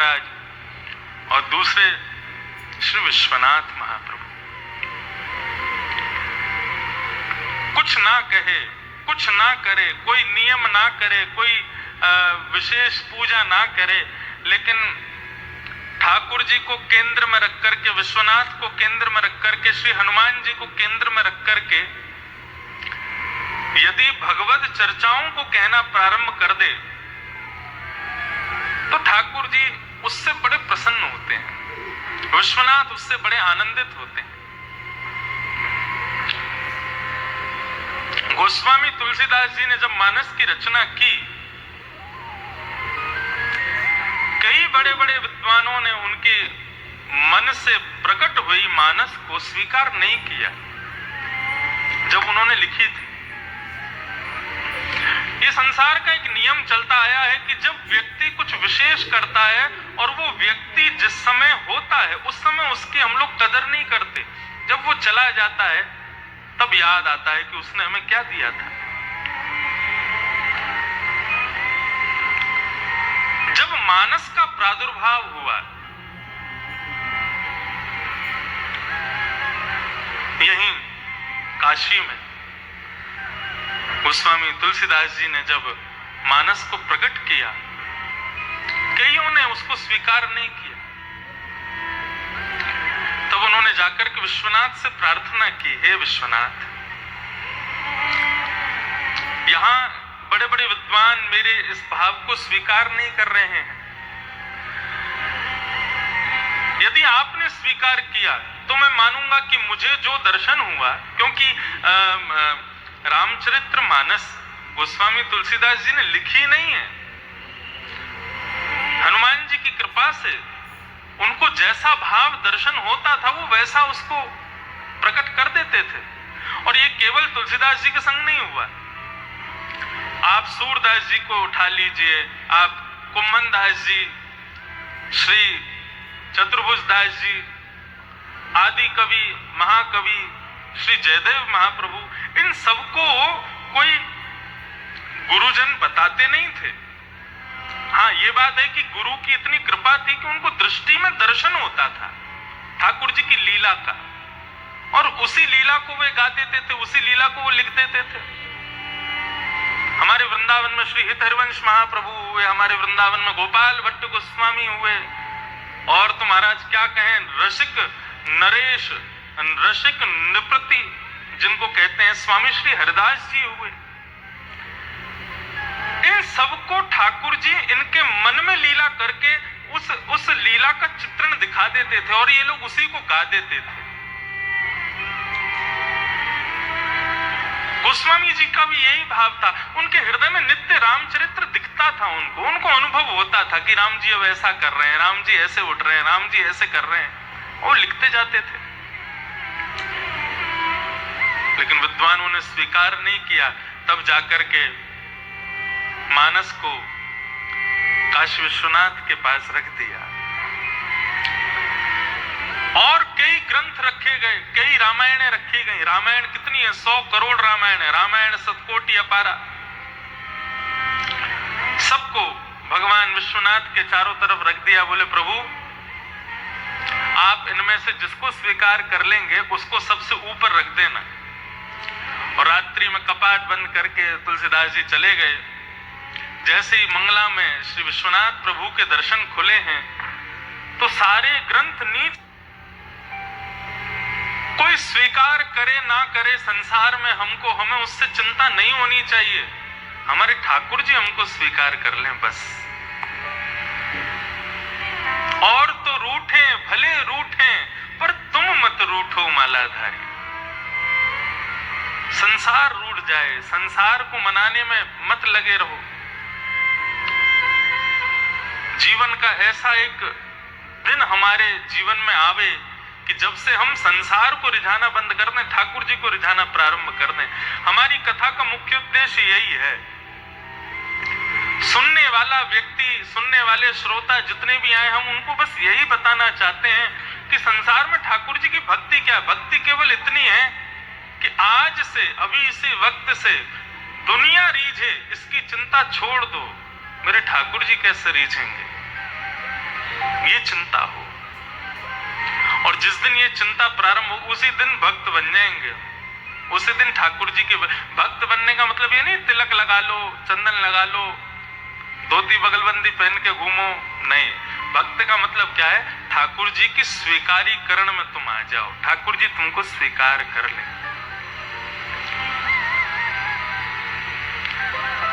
महाराज और दूसरे श्री विश्वनाथ महाप्रभु। कुछ ना कहे, कुछ ना करे, कोई नियम ना करे, कोई विशेष पूजा ना करे, लेकिन ठाकुर जी को केंद्र में रख करके, विश्वनाथ को केंद्र में रख करके, श्री हनुमान जी को केंद्र में रख करके यदि भगवत चर्चाओं को कहना प्रारंभ कर दे तो ठाकुर जी उससे बड़े प्रसन्न होते हैं, विश्वनाथ उससे बड़े आनंदित होते हैं। गोस्वामी तुलसीदास जी ने जब मानस की रचना की, कई बड़े बड़े विद्वानों ने उनके मन से प्रकट हुई मानस को स्वीकार नहीं किया जब उन्होंने लिखी थी। ये संसार का एक नियम चलता आया है कि जब व्यक्ति कुछ विशेष करता है और वो व्यक्ति जिस समय होता है उस समय उसकी हम लोग कदर नहीं करते, जब वो चला जाता है तब याद आता है कि उसने हमें क्या दिया था। जब मानस का प्रादुर्भाव हुआ, यहीं काशी में गोस्वामी तुलसीदास जी ने जब मानस को प्रकट किया, कईयों ने उसको स्वीकार नहीं किया। तब उन्होंने जाकर के विश्वनाथ से प्रार्थना की, हे विश्वनाथ, यहां बड़े बड़े विद्वान मेरे इस भाव को स्वीकार नहीं कर रहे हैं। यदि आपने स्वीकार किया तो मैं मानूंगा कि मुझे जो दर्शन हुआ, क्योंकि रामचरित्र मानस गोस्वामी तुलसीदास जी ने लिखी नहीं है, हनुमान जी की कृपा से उनको जैसा भाव दर्शन होता था वो वैसा उसको प्रकट कर देते थे। और ये केवल तुलसीदास जी के संग नहीं हुआ, आप सूरदास जी को उठा लीजिए, आप कुम्भन दास जी, श्री चतुर्भुज दास जी, आदि कवि महाकवि श्री जयदेव महाप्रभु, इन सबको कोई गुरुजन बताते नहीं थे। हाँ, ये बात है कि गुरु की इतनी कृपा थी कि उनको दृष्टि में दर्शन होता था ठाकुर जी की लीला का, और उसी लीला को वे गा देते थे, उसी लीला को वो लिख देते थे। हमारे वृंदावन में श्री हित हरिवंश महाप्रभु हुए, हमारे वृंदावन में गोपाल भट्ट गोस्वामी हुए, और तो महाराज क्या कहें, रसिक नरेश, रसिक नृपति जिनको कहते हैं, स्वामी श्री हरिदास जी हुए। इन सबको ठाकुर जी इनके मन में लीला करके उस लीला का चित्रण दिखा देते थे और ये लोग उसी को गा देते थे। गोस्वामी जी का भी यही भाव था, उनके हृदय में नित्य रामचरित्र दिखता था, उनको अनुभव होता था कि राम जी अब ऐसा कर रहे हैं, राम जी ऐसे उठ रहे हैं, राम जी ऐसे कर रहे हैं, और लिखते जाते थे। लेकिन विद्वानों ने स्वीकार नहीं किया, तब जाकर के मानस को काशी विश्वनाथ के पास रख दिया और कई ग्रंथ रखे गए, कई रामायणें रखी गई। रामायण कितनी है? 100 करोड़ रामायण है, रामायण सतकोटि अपारा। सबको भगवान विश्वनाथ के चारों तरफ रख दिया, बोले प्रभु आप इनमें से जिसको स्वीकार कर लेंगे उसको सबसे ऊपर रख देना। और रात्रि में कपाट बंद करके तुलसीदास जी चले गए। जैसे ही मंगला में श्री विश्वनाथ प्रभु के दर्शन खुले हैं तो सारे ग्रंथ नीच, कोई स्वीकार करे ना करे संसार में हमें उससे चिंता नहीं होनी चाहिए, हमारे ठाकुर जी हमको स्वीकार कर लें बस। और तो रूठे भले रूठे पर तुम मत रूठो मालाधारी। संसार रूठ जाए, संसार को मनाने में मत लगे रहो। जीवन का ऐसा एक दिन हमारे जीवन में आवे कि जब से हम संसार को रिझाना बंद कर दें, ठाकुर जी को रिझाना प्रारंभ कर दें। हमारी कथा का मुख्य उद्देश्य यही है। सुनने वाला व्यक्ति, सुनने वाले श्रोता जितने भी आए, हम उनको बस यही बताना चाहते हैं कि संसार में ठाकुर जी की भक्ति क्या, भक्ति केवल इतनी है कि आज से, अभी इसी वक्त से दुनिया रीझे इसकी चिंता छोड़ दो, मेरे ठाकुर जी कैसे रीझेंगे। ये चिंता हो। और जिस दिन ये चिंता प्रारंभ हो उसी दिन भक्त बन जाएंगे। उसी दिन ठाकुर जी के भक्त बनने का मतलब ये नहीं तिलक लगा लो, चंदन लगा लो, धोती बगलबंदी पहन के घूमो, नहीं। भक्त का मतलब क्या है? ठाकुर जी की स्वीकारीकरण में तुम आ जाओ, ठाकुर जी तुमको स्वीकार कर ले।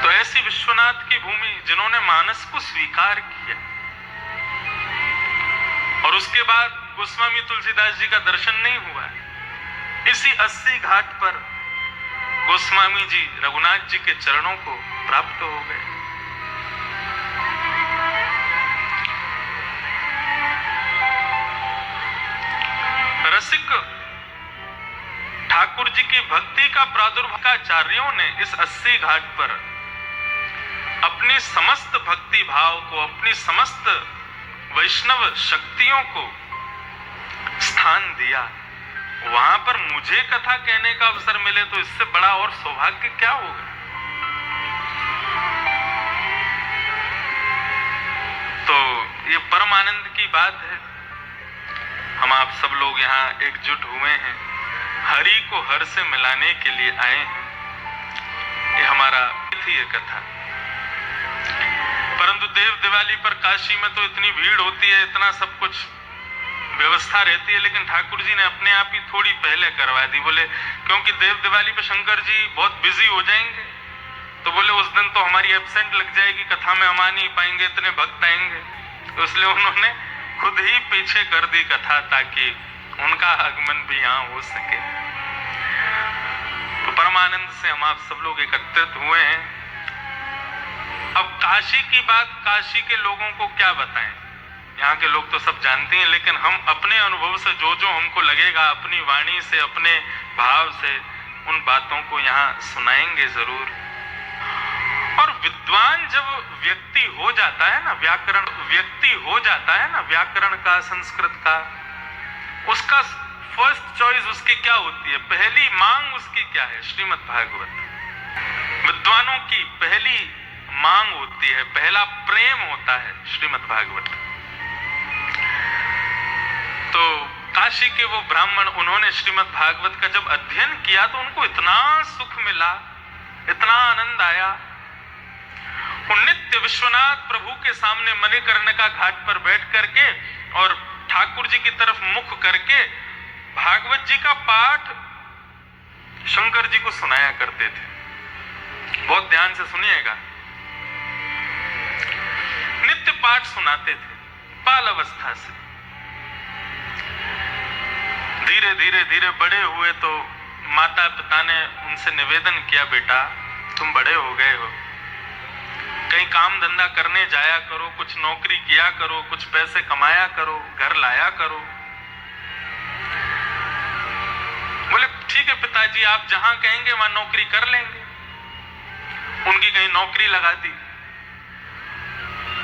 तो ऐसी विश्वनाथ की भूमि जिन्होंने मानस को स्वीकार किया, और उसके बाद गोस्वामी तुलसीदास जी का दर्शन नहीं हुआ। इसी 80 घाट पर गोस्वामी जी रघुनाथ जी के चरणों को प्राप्त हो गए। रसिक ठाकुर जी की भक्ति का प्रादुर्भाव आचार्यों ने इस 80 घाट पर अपनी समस्त भक्ति भाव को, अपनी समस्त वैष्णव शक्तियों को स्थान दिया। वहां पर मुझे कथा कहने का अवसर मिले तो इससे बड़ा और सौभाग्य क्या होगा। तो ये परम आनंद की बात है। हम आप सब लोग यहाँ एकजुट हुए हैं, हरि को हर से मिलाने के लिए आए हैं। ये हमारा थी ये कथा। परंतु देव दिवाली पर काशी में तो इतनी भीड़ होती है, इतना सब कुछ व्यवस्था रहती है, लेकिन ठाकुर जी ने अपने आप ही थोड़ी पहले करवा दी। बोले क्योंकि देव दिवाली पे शंकर जी बहुत बिजी हो जाएंगे, तो बोले उस दिन तो हमारी एब्सेंट लग जाएगी, कथा में हम आ नहीं पाएंगे, इतने भक्त आएंगे। तो इसलिए उन्होंने खुद ही पीछे कर दी कथा, ताकि उनका आगमन भी यहाँ हो सके। तो परमानंद से हम आप सब लोग एकत्रित हुए हैं। अब काशी की बात, काशी के लोगों को क्या बताएं, यहाँ के लोग तो सब जानते हैं, लेकिन हम अपने अनुभव से जो जो हमको लगेगा, अपनी वाणी से, अपने भाव से उन बातों को यहाँ सुनाएंगे जरूर। और विद्वान जब व्यक्ति हो जाता है ना, व्याकरण व्यक्ति हो जाता है ना, व्याकरण का, संस्कृत का, उसका फर्स्ट चॉइस उसकी क्या होती है, पहली मांग उसकी क्या है? श्रीमद् भागवत। विद्वानों की पहली मांग होती है, पहला प्रेम होता है श्रीमद् भागवत। तो काशी के वो ब्राह्मण, उन्होंने श्रीमद् भागवत का जब अध्ययन किया तो उनको इतना सुख मिला, इतना आनंद आया। वो नित्य विश्वनाथ प्रभु के सामने मणिकर्णिका घाट पर बैठ करके और ठाकुर जी की तरफ मुख करके भागवत जी का पाठ शंकर जी को सुनाया करते थे। बहुत ध्यान से सुनिएगा। नित्य पाठ सुनाते थे बाल अवस्था से। धीरे धीरे धीरे बड़े हुए तो माता पिता ने उनसे निवेदन किया, बेटा तुम बड़े हो गए हो, कहीं काम धंधा करने जाया करो, कुछ नौकरी किया करो, कुछ पैसे कमाया करो, घर लाया करो। बोले ठीक है पिताजी, आप जहां कहेंगे वहां नौकरी कर लेंगे। उनकी कहीं नौकरी लगा दी,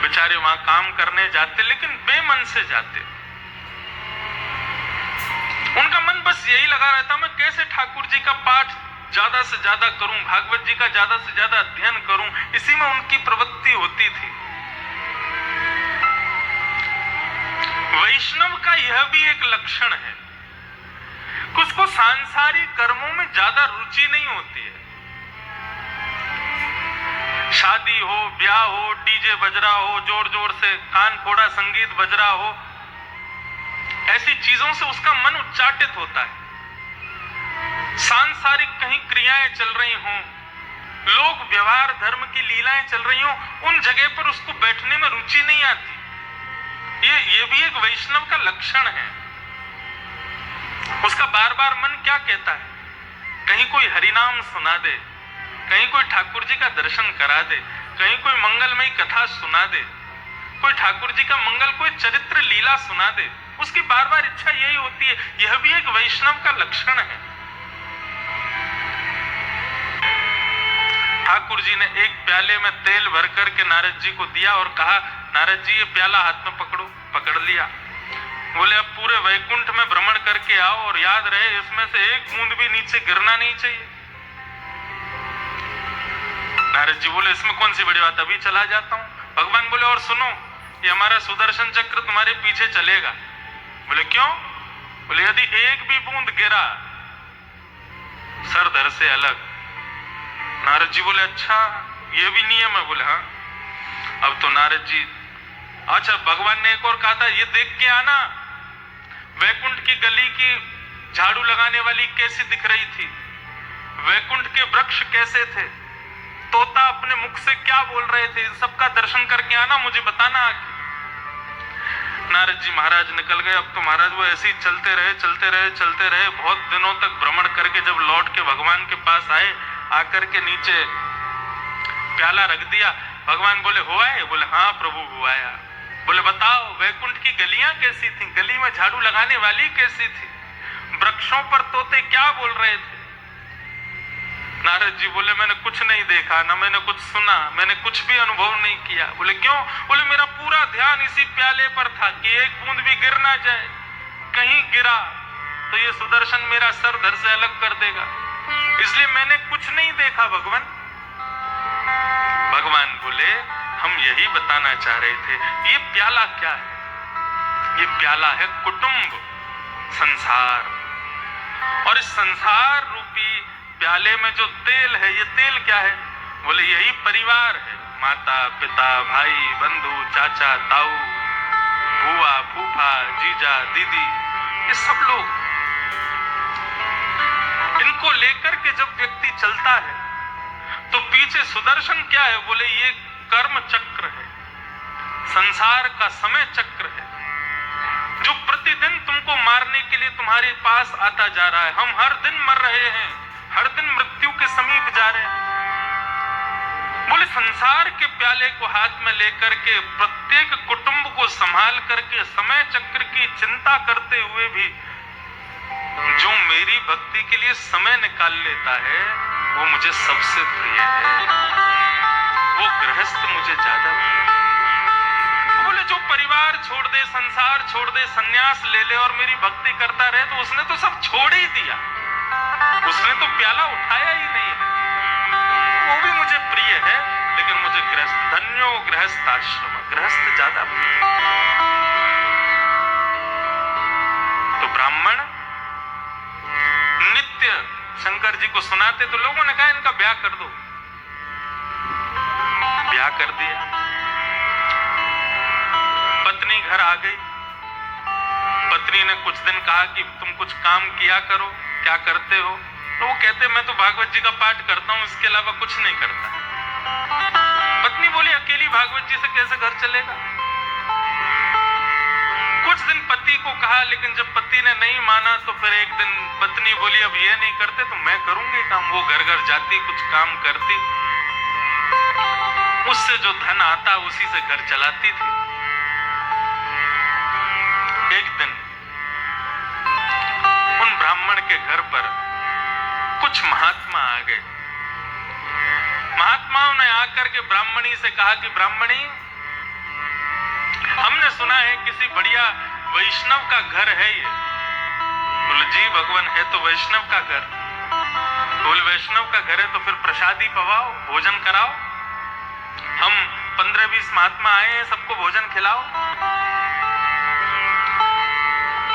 बेचारे वहां काम करने जाते, लेकिन बेमन से जाते। उनका मन बस यही लगा रहता, मैं कैसे ठाकुर जी का पाठ ज्यादा से ज्यादा करूं, भागवत जी का ज्यादा से ज्यादा अध्ययन करूं, इसी में उनकी प्रवृत्ति होती थी। वैष्णव का यह भी एक लक्षण है कि उसको सांसारिक कर्मों में ज्यादा रुचि नहीं होती है। शादी हो, ब्याह हो, डीजे बज रहा हो, जोर जोर से कान फोड़ा संगीत बज रहा हो, ऐसी चीजों से उसका मन उच्चाटित होता है। सांसारिक कहीं क्रियाएं चल रही हों, लोग व्यवहार धर्म की लीलाएं चल रही हों, उन जगह पर उसको बैठने में रुचि नहीं आती। ये भी एक वैष्णव का लक्षण है। उसका बार बार मन क्या कहता है, कहीं कोई हरिनाम सुना दे, कहीं कोई ठाकुर जी का दर्शन करा दे, कहीं कोई मंगलमयी कथा सुना दे, कोई ठाकुर जी का मंगल, कोई चरित्र लीला सुना दे। उसकी बार बार इच्छा यही होती है। यह भी एक वैष्णव का लक्षण है। ठाकुर जी ने एक प्याले में तेल भर करके नारद जी को दिया और कहा, नारद जी ये प्याला हाथ में पकड़ो। पकड़ लिया। बोले अब पूरे वैकुंठ में भ्रमण करके आओ और याद रहे इसमें से एक बूंद भी नीचे गिरना नहीं चाहिए। नारद जी बोले इसमें कौन सी बड़ी बात, अभी चला जाता हूं। भगवान बोले और सुनो, ये हमारा सुदर्शन चक्र तुम्हारे पीछे चलेगा। बोले क्यों? बोले यदि एक भी बूंद गिरा सर धड़ से अलग। नारद जी बोले अच्छा ये भी नियम है? बोले हाँ। अब तो नारद जी, अच्छा भगवान ने एक और कहा था ये देख के आना वैकुंठ की गली की झाड़ू लगाने वाली कैसी दिख रही थी, वैकुंठ के वृक्ष कैसे थे, तोता अपने मुख से क्या बोल रहे थे, इन सबका दर्शन करके आना, मुझे बताना आके। नारद जी महाराज निकल गए। अब तो महाराज वो ऐसे ही चलते रहे बहुत दिनों तक भ्रमण करके जब लौट के भगवान के पास आए, आकर के नीचे प्याला रख दिया। भगवान बोले हो आए? बोले हाँ प्रभु हो आया। बोले बताओ वैकुंठ की गलियां कैसी थी, गली में झाड़ू लगाने वाली कैसी थी, वृक्षों पर तोते क्या बोल रहे थे? नारद जी बोले मैंने कुछ नहीं देखा, ना मैंने कुछ सुना, मैंने कुछ भी अनुभव नहीं किया। बोले क्यों? बोले मेरा पूरा ध्यान इसी प्याले पर था कि एक बूंद भी गिर ना जाए, कहीं गिरा तो ये सुदर्शन मेरा सर धड़ से अलग कर देगा, इसलिए मैंने कुछ नहीं देखा भगवान। भगवान बोले हम यही बताना चाह रहे थे, ये प्याला क्या है? ये प्याला है कुटुंब, संसार। और इस संसार रूपी प्याले में जो तेल है, ये तेल क्या है? बोले यही परिवार है, माता पिता भाई बंधु चाचा ताऊ बुआ फूफा जीजा दीदी, ये सब लोग। इनको लेकर के जब व्यक्ति चलता है तो पीछे सुदर्शन क्या है? बोले ये कर्म चक्र है, संसार का समय चक्र है, जो प्रतिदिन तुमको मारने के लिए तुम्हारे पास आता जा रहा है। हम हर दिन मर रहे हैं, हर दिन मृत्यु के समीप जा रहे हैं। बोले संसार के प्याले को हाथ में लेकर के प्रत्येक कुटुंब को संभाल करके समय चक्र की चिंता करते हुए भी जो मेरी भक्ति के लिए समय निकाल लेता है वो मुझे सबसे प्रिय है, वो गृहस्थ मुझे ज्यादा प्रिय है। बोले जो परिवार छोड़ दे, संसार छोड़ दे, संन्यास ले ले और मेरी भक्ति करता रहे, तो उसने तो सब छोड़ ही दिया, उसने तो प्याला उठाया ही नहीं है। वो भी मुझे प्रिय है, लेकिन मुझे गृहस्थ, धन्यो गृहस्थ आश्रम, गृहस्थ ज्यादा प्रिय। तो ब्राह्मण नित्य शंकर जी को सुनाते, तो लोगों ने कहा इनका ब्याह कर दो। ब्याह कर दिया। पत्नी घर आ गई। पत्नी ने कुछ दिन कहा कि तुम कुछ काम किया करो, क्या करते हो? तो वो कहते मैं तो भागवत जी का पाठ करता हूं, इसके अलावा कुछ नहीं करता। पत्नी बोली अकेली भागवत जी से कैसे घर चलेगा? कुछ दिन पति को कहा, लेकिन जब पति ने नहीं माना तो फिर एक दिन पत्नी बोली अब ये नहीं करते तो मैं करूंगी काम। वो घर घर जाती, कुछ काम करती, उससे जो धन आता उसी से घर चलाती थी। एक दिन उन ब्राह्मण के घर पर कुछ महात्मा आ गए। महात्माओं ने आकर के ब्राह्मणी से कहा कि ब्राह्मणी, हमने सुना है किसी बढ़िया वैष्णव का घर है ये। बोले जी भगवान है तो वैष्णव का घर। बोले वैष्णव का घर है तो फिर प्रसादी पवाओ, भोजन कराओ, हम 15-20 महात्मा आए हैं, सबको भोजन खिलाओ।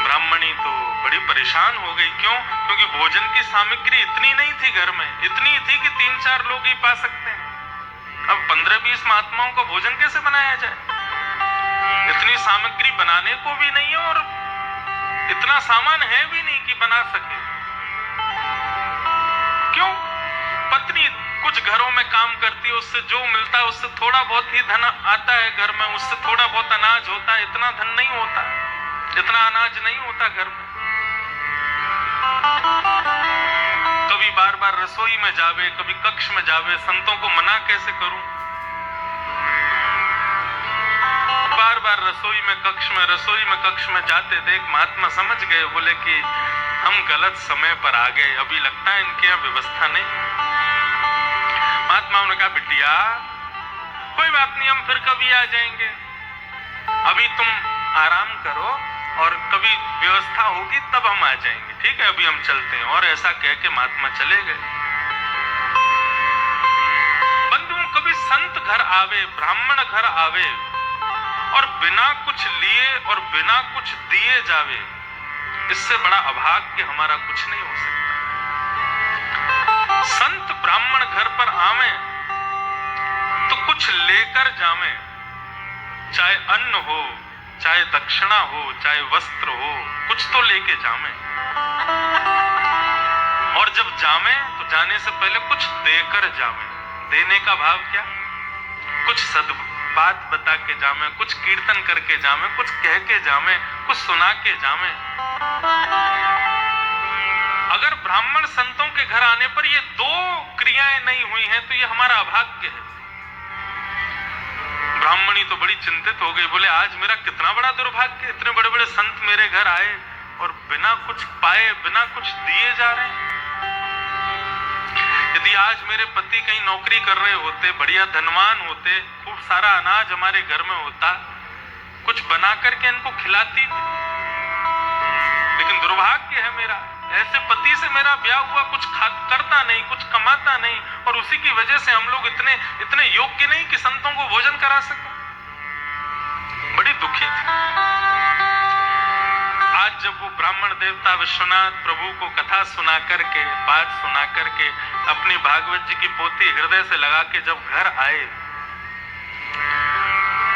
ब्राह्मणी तो बड़ी परेशान हो गई। क्यों? क्योंकि भोजन की सामग्री इतनी नहीं थी घर में, इतनी थी कि 3-4 लोग ही पा सकते हैं। अब 15-20 महात्माओं का भोजन कैसे बनाया जाए? इतनी सामग्री बनाने को भी नहीं है और इतना सामान है भी नहीं कि बना सके। क्यों? पत्नी कुछ घरों में काम करती है, उससे जो मिलता है उससे थोड़ा बहुत ही धन आता है घर में, उससे थोड़ा बहुत अनाज होता है, इतना धन नहीं होता, इतना अनाज नहीं होता घर में। कभी बार बार रसोई में जावे, कभी कक्ष में जावे, संतों को मना कैसे करूं? बार बार रसोई में कक्ष में जाते देख महात्मा समझ गए। बोले कि हम गलत समय पर आ गए, अभी लगता है इनके यहाँ व्यवस्था नहीं। महात्माओं ने कहा बिटिया कोई बात नहीं, हम फिर कभी आ जाएंगे, अभी तुम आराम करो और कभी व्यवस्था होगी तब हम आ जाएंगे, ठीक है अभी हम चलते हैं। और ऐसा कह के महात्मा चले गए। बंधुओं, कभी संत घर आवे, ब्राह्मण घर आवे और बिना कुछ लिए और बिना कुछ दिए जावे, इससे बड़ा अभाग्य हमारा कुछ नहीं हो सकता। संत ब्राह्मण घर पर आवे तो कुछ लेकर जावे, चाहे अन्न हो, चाहे दक्षिणा हो, चाहे वस्त्र हो, कुछ तो लेके जावे। और जब जावे तो जाने से पहले कुछ देकर जावे। देने का भाव क्या? कुछ सद बात बता के जावे, कुछ कीर्तन करके जावे, कुछ कह के जावे, कुछ सुना के जावे। अगर ब्राह्मण संतों के घर आने पर ये दो क्रियाएं नहीं हुई हैं तो ये हमारा अभाग्य है। ब्राह्मणी तो बड़ी चिंतित हो गई, बोले आज मेरा कितना बड़ा दुर्भाग्य, इतने बड़े बड़े संत मेरे घर आए और बिना कुछ पाए, बिना कुछ दिए जा रहे हैं। यदि आज मेरे पति कहीं नौकरी कर रहे होते, बढ़िया धनवान होते, खूब सारा अनाज हमारे घर में होता, कुछ बना करके इनको खिलाती। लेकिन दुर्भाग्य है मेरा, ऐसे पति से मेरा ब्याह हुआ, कुछ करता नहीं, कुछ कमाता नहीं, और उसी की वजह से हम लोग इतने योग्य नहीं कि संतों को भोजन करा सके। बड़ी दुखी थी। आज जब वो ब्राह्मण देवता विश्वनाथ प्रभु को कथा सुना करके, बात सुना करके, अपनी भागवत जी की पोथी हृदय से लगा के जब घर आए,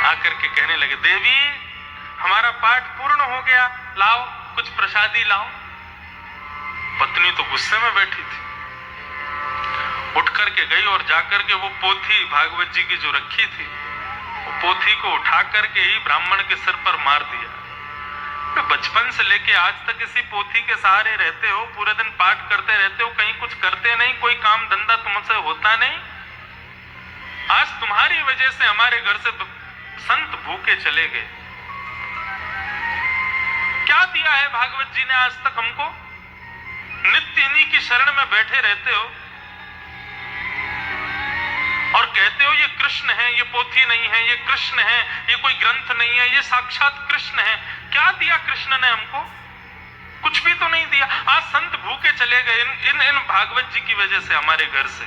आकर के कहने लगे, देवी हमारा पाठ पूर्ण हो गया, लाओ कुछ प्रसादी लाओ। पत्नी तो गुस्से में बैठी थी, उठ करके गई और जाकर के वो पोथी भागवत जी की जो रखी थी, वो पोथी को उठा करके ही ब्राह्मण के सिर पर मार दिया। तो बचपन से लेके आज तक इसी पोथी के सहारे रहते हो, पूरे दिन पाठ करते रहते हो, कहीं कुछ करते नहीं, कोई काम धंधा तुमसे होता नहीं। आज तुम्हारी वजह से हमारे घर से संत भूखे चले गए। क्या दिया है भागवत जी ने आज तक हमको? नित्य इन्हीं की शरण में बैठे रहते हो और कहते हो ये कृष्ण है, ये पोथी नहीं है, ये कृष्ण है, ये कोई ग्रंथ नहीं है, ये साक्षात कृष्ण है। क्या दिया कृष्ण ने हमको? कुछ भी तो नहीं दिया। आज संत भूखे चले गए इन भागवत जी की वजह से हमारे घर से।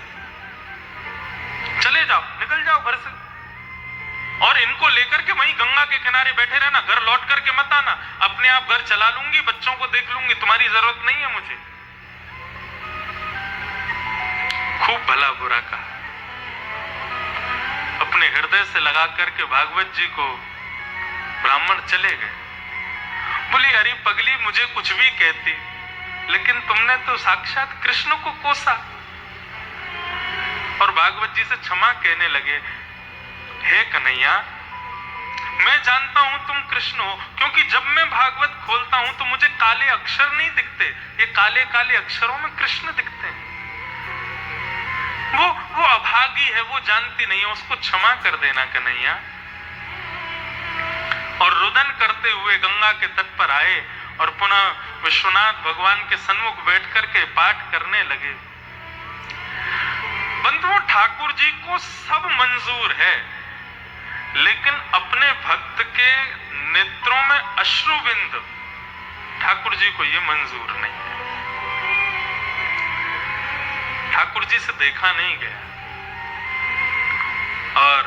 चले जाओ, निकल जाओ घर से, और इनको लेकर के वहीं गंगा के किनारे बैठे रहना, घर लौट करके मत आना। अपने आप घर चला लूंगी, बच्चों को देख लूंगी, तुम्हारी जरूरत नहीं है मुझे। खूब भला बुरा कहा, अपने हृदय से लगा करके भागवत जी को ब्राह्मण चले गए। बोली अरे पगली, मुझे कुछ भी कहती, लेकिन तुमने तो साक्षात कृष्ण को कोसा। और भागवत जी से क्षमा कहने लगे, हे कन्हैया, मैं जानता हूं तुम कृष्ण हो, क्योंकि जब मैं भागवत खोलता हूं तो मुझे काले अक्षर नहीं दिखते, ये काले काले अक्षरों में कृष्ण दिखते हैं। वो अभागी है, वो जानती नहीं है, उसको क्षमा कर देना कन्हैया। और रुदन करते हुए गंगा के तट पर आए और पुनः विश्वनाथ भगवान के सन्मुख बैठ करके पाठ करने लगे। बंधुओं, ठाकुर जी को सब मंजूर है, लेकिन अपने भक्त के नेत्रों में अश्रुबिंद ठाकुर जी को ये मंजूर नहीं है। ठाकुर जी से देखा नहीं गया और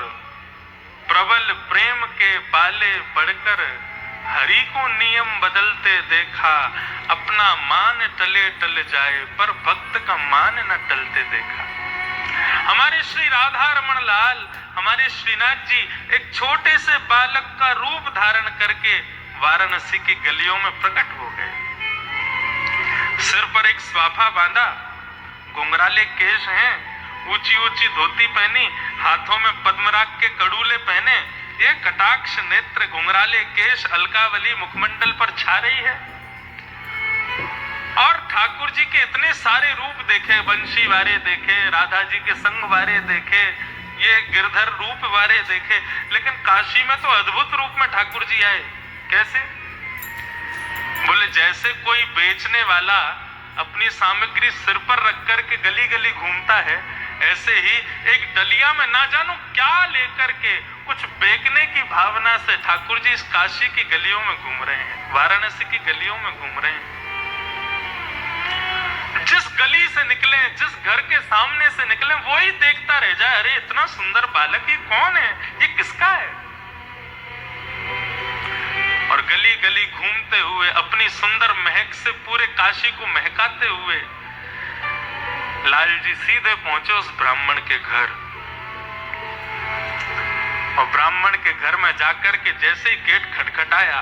प्रबल प्रेम के पाले पड़कर हरि को नियम बदलते देखा। अपना मान टले टल जाए पर भक्त का मान न टलते देखा। हमारे श्री राधा रमन लाल, हमारे श्रीनाथ जी एक छोटे से बालक का रूप धारण करके वाराणसी की गलियों में प्रकट हो गए। सिर पर एक स्वाफा बांधा, घुंघराले केश हैं, ऊंची ऊंची धोती पहनी, हाथों में पद्मराग के कड़ूले पहने, ये कटाक्ष नेत्र, घुंघराले केश, अलकावली मुखमंडल पर छा रही है। और ठाकुर जी के इतने सारे रूप देखे, बंशी वारे देखे, राधा जी के संग वारे देखे, ये गिरधर रूप वारे देखे, लेकिन काशी में तो अद्भुत रूप में ठाकुर जी आए। कैसे? बोले जैसे कोई बेचने वाला अपनी सामग्री सिर पर रख करके गली गली घूमता है, ऐसे ही एक डलिया में ना जानो क्या लेकर के कुछ बेचने की भावना से ठाकुर जी इस काशी की गलियों में घूम रहे हैं, वाराणसी की गलियों में घूम रहे हैं। जिस गली से निकले, जिस घर के सामने से निकले, वो ही देखता रह जाए, अरे इतना सुंदर बालक, ये कौन है, ये किसका है? ही घूमते हुए अपनी सुंदर महक से पूरे काशी को महकाते हुए लाल जी सीधे पहुंचे उस ब्राह्मण के घर। और ब्राह्मण के घर में जाकर के जैसे ही गेट खटखटाया,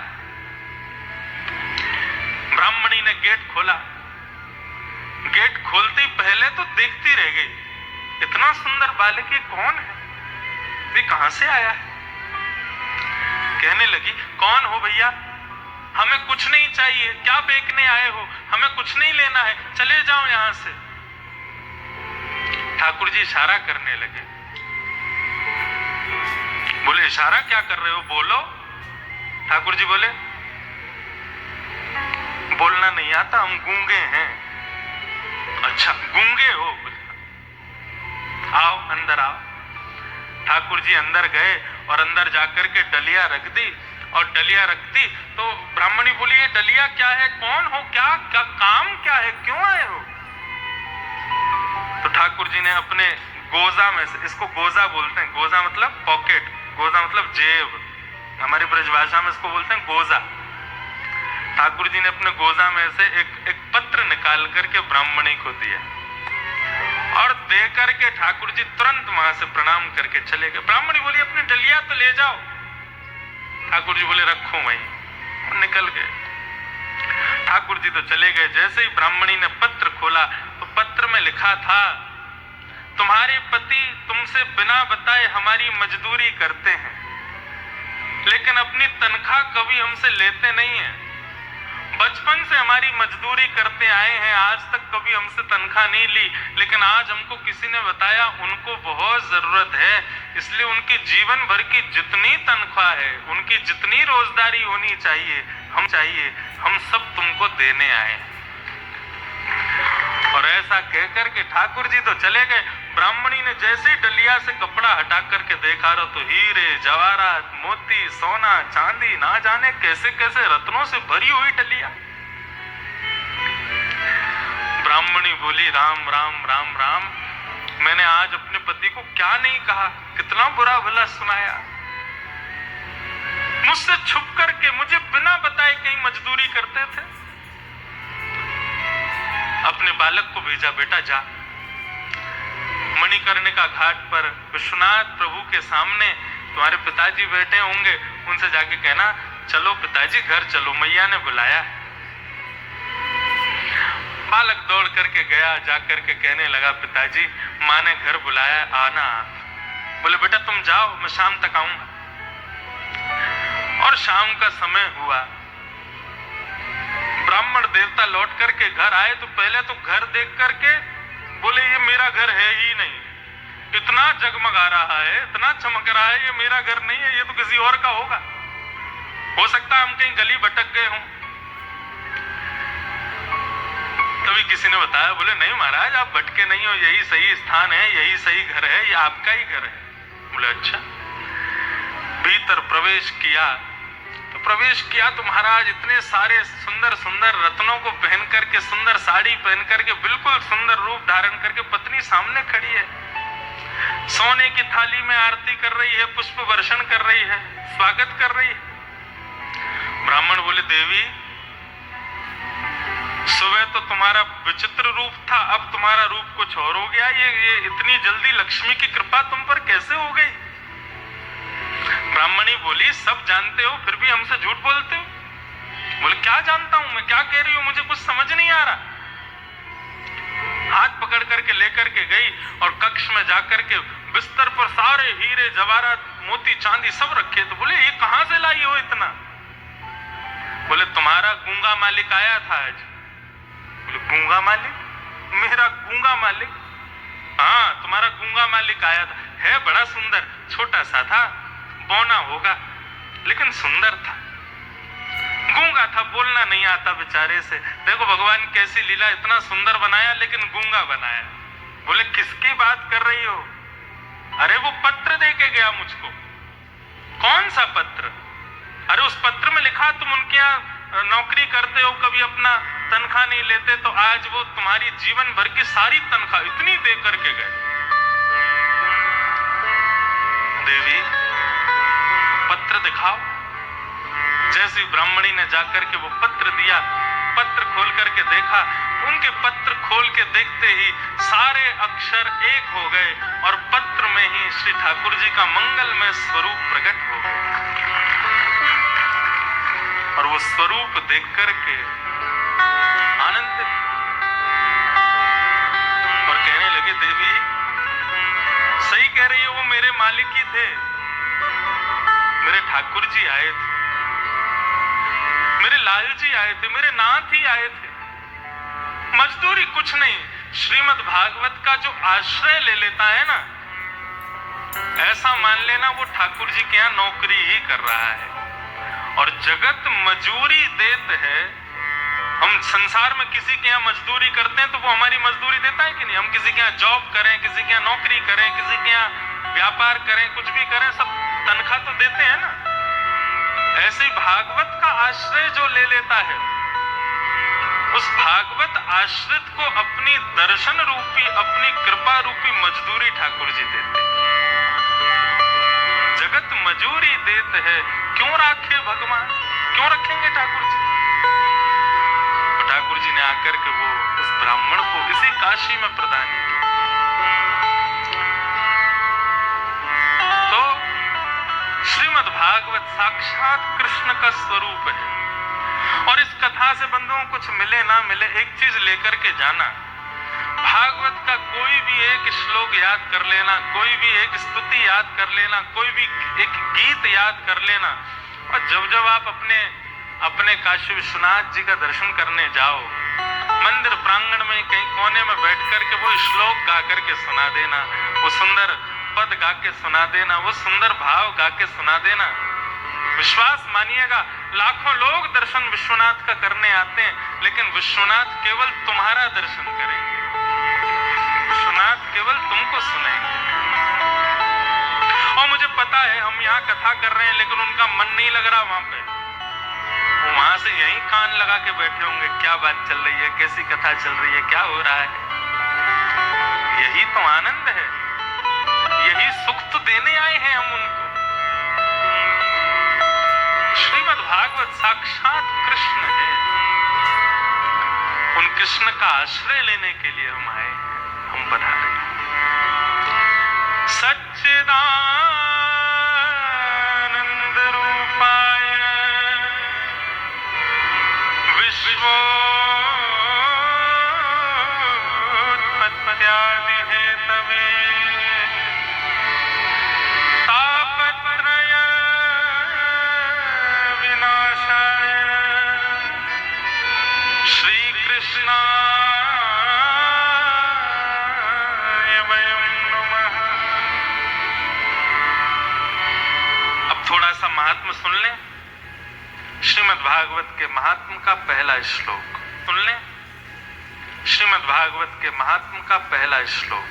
ब्राह्मणी ने गेट खोला। गेट खोलते ही पहले तो देखती रह गई, इतना सुंदर बालक ये कौन है, ये कहां से आया है। कहने लगी, कौन हो भैया, हमें कुछ नहीं चाहिए, क्या बेचने आए हो, हमें कुछ नहीं लेना है, चले जाओ यहां से। ठाकुर जी इशारा करने लगे। बोले इशारा क्या कर रहे हो, बोलो। ठाकुर जी बोले बोलना नहीं आता, हम गूंगे हैं। अच्छा गूंगे हो, आओ अंदर आओ। ठाकुर जी अंदर गए और अंदर जाकर के डलिया रख दी। और डलिया रख दी तो ब्राह्मणी बोली, ये डलिया क्या है, कौन हो, क्या क्या काम क्या है, क्यों आए हो। तो ठाकुर जी ने अपने गोजा में से, इसको गोजा बोलते हैं, गोजा मतलब पॉकेट, गोजा मतलब जेब, हमारी ब्रजभाषा में इसको बोलते हैं गोजा। ठाकुर जी ने अपने गोजा में से एक पत्र निकाल करके ब्राह्मणी को दिया और दे करके ठाकुर जी तुरंत वहां से प्रणाम करके चले गए। ब्राह्मणी बोली, अपनी डलिया तो ले जाओ। ठाकुर जी बोले रखो वहीं, निकल गए। ठाकुर जी तो चले गए। जैसे ही ब्राह्मणी ने पत्र खोला तो पत्र में लिखा था, तुम्हारे पति तुमसे बिना बताए हमारी मजदूरी करते हैं, लेकिन अपनी तनख्वाह कभी हमसे लेते नहीं है। बचपन से हमारी मजदूरी करते आए हैं, आज तक कभी हमसे तनख्वाह नहीं ली, लेकिन आज हमको किसी ने बताया उनको बहुत जरूरत है, इसलिए उनकी जीवन भर की जितनी तनख्वाह है, उनकी जितनी रोजगारी होनी चाहिए, हम सब तुमको देने आए हैं। और ऐसा कहकर के ठाकुर जी तो चले गए। ब्राह्मणी ने जैसे ही डलिया से कपड़ा हटा करके देखा रहा तो हीरे जवाहरात मोती सोना चांदी ना जाने कैसे कैसे रत्नों से भरी हुई डलिया। ब्राह्मणी बोली, राम राम राम राम, मैंने आज अपने पति को क्या नहीं कहा, कितना बुरा भला सुनाया। मुझसे छुप करके, मुझे बिना बताए कहीं मजदूरी करते थे। अपने बालक को भेजा, बेटा जा मणिकर्णिका घाट पर विश्वनाथ प्रभु के सामने तुम्हारे पिताजी बैठे होंगे, उनसे जाके कहना चलो पिताजी घर चलो, मैया ने बुलाया। बालक दौड़ करके गया, जाकर के कहने लगा, पिताजी माँ ने घर बुलाया, आना। बोले बेटा तुम जाओ, मैं शाम तक आऊंगा। और शाम का समय हुआ। ब्राह्मण देवता लौट करके घर आए तो पहले तो घर देख करके बोले ये मेरा घर है ही नहीं, इतना जगमगा रहा है, इतना चमक रहा है, ये मेरा घर नहीं है, ये तो किसी और का होगा, हो सकता है हम कहीं गली भटक गए हों। तभी किसी ने बताया, बोले नहीं महाराज आप भटके नहीं हो, यही सही स्थान है, यही सही घर है, ये आपका ही घर है। बोले अच्छा। भीतर प्रवेश किया तो महाराज इतने सारे सुंदर सुंदर रत्नों को पहन करके, सुंदर साड़ी पहन करके, बिल्कुल सुंदर रूप धारण करके पत्नी सामने खड़ी है, सोने की थाली में आरती कर रही है, पुष्प वर्षण कर रही है, स्वागत कर रही है। ब्राह्मण बोले, देवी सुबह तो तुम्हारा विचित्र रूप था, अब तुम्हारा रूप कुछ और हो गया, ये इतनी जल्दी लक्ष्मी की कृपा तुम पर कैसे हो गई। ब्राह्मणी बोली, सब जानते हो फिर भी हमसे झूठ बोलते हो। बोले क्या जानता हूं मैं, क्या कह रही हो, मुझे कुछ समझ नहीं आ रहा। हाथ पकड़ करके लेकर के गई और कक्ष में जाकर के बिस्तर पर सारे हीरे जवाहरात मोती चांदी सब रखे। तो बोले ये कहां से लाई हो इतना। बोले तुम्हारा गूंगा मालिक आया था आज। बोले गूंगा मालिक, मेरा गूंगा मालिक? हाँ तुम्हारा गूंगा मालिक आया था, है बड़ा सुंदर, छोटा सा था, बौना होगा लेकिन सुंदर था, गूंगा था, बोलना नहीं आता बेचारे से। देखो भगवान कैसी लीला, इतना सुंदर बनाया लेकिन गूंगा बनाया। बोले किसकी बात कर रही हो? अरे वो पत्र दे के गया मुझको। कौन सा पत्र? अरे उस पत्र में लिखा तुम उनके यहाँ नौकरी करते हो, कभी अपना तनख्वाह नहीं लेते, तो आज वो तुम्हारी जीवन भर की सारी तनख्वाह इतनी दे करके गए। देवी पत्र दिखाओ। जैसी ब्राह्मणी ने जाकर के वो पत्र दिया, पत्र खोल करके देखा, उनके पत्र खोल के देखते ही सारे अक्षर एक हो गए और पत्र में ही श्री ठाकुर जी का मंगलमय स्वरूप प्रकट हो गया। और वो स्वरूप देख करके आनंदित और कहने लगे, देवी सही कह रही है, वो मेरे मालिक ही थे, मेरे ठाकुर जी आए थे, मेरे लाल जी आए थे, मेरे नाथ ही आए थे, मजदूरी कुछ नहीं। श्रीमद् भागवत का जो आश्रय ले लेता है ना, ऐसा मान लेना वो ठाकुर जी के यहाँ नौकरी ही कर रहा है। और जगत मजूरी देते है। हम संसार में किसी के यहाँ मजदूरी करते हैं तो वो हमारी मजदूरी देता है कि नहीं? हम किसी के यहाँ जॉब करें, किसी के यहाँ नौकरी करें, किसी के यहाँ व्यापार करें, कुछ भी करें, सब तनख्वाह तो देते हैं ना। ऐसे भागवत का आश्रय जो ले लेता है, उस भागवत आश्रित को अपनी दर्शन रूपी, अपनी कृपा रूपी मजदूरी ठाकुर जी देते। जगत मजूरी देते हैं, क्यों राखे भगवान, क्यों रखेंगे ठाकुर जी? तो ठाकुर जी ने आकर के वो उस ब्राह्मण को इसी काशी में प्रदान किया। तो श्रीमद् भागवत साक्षात कृष्ण का स्वरूप है। और इस कथा से बंधुओं कुछ मिले ना मिले, एक चीज लेकर के जाना, भागवत का कोई भी एक श्लोक याद कर लेना, कोई भी एक स्तुति याद कर लेना, कोई भी एक गीत याद कर लेना, और जब जब आप अपने काशी विश्वनाथ जी का दर्शन करने जाओ, मंदिर प्रांगण में कहीं कोने में बैठ करके वो श्लोक गा करके सुना देना, वो सुंदर पद गा के सुना देना, वो सुंदर भाव गा के सुना देना। विश्वास मानिएगा, लाखों लोग दर्शन विश्वनाथ का करने आते हैं, लेकिन विश्वनाथ केवल तुम्हारा दर्शन करेंगे, विश्वनाथ केवल तुमको सुनेंगे। और मुझे पता है हम यहाँ कथा कर रहे हैं, लेकिन उनका मन नहीं लग रहा वहां पे। वो वहां से यहीं कान लगा के बैठे होंगे, क्या बात चल रही है, कैसी कथा चल रही है, क्या हो रहा है। यही तो आनंद है, यही सुख तो देने आए हैं हम उनको। श्रीमद् भागवत साक्षात कृष्ण है, उन कृष्ण का आश्रय लेने के लिए हम आए, हम पधारे। सच्चिदानंद रूपाय विश्वोत्पत्त्यादि हेतवे तापत्रय विनाशाय श्री कृष्णाय वयं नमः। अब थोड़ा सा महात्म सुन लें। श्रीमद् भागवत के महात्म का पहला श्लोक सुन लें। श्रीमद् भागवत के महात्म का पहला श्लोक।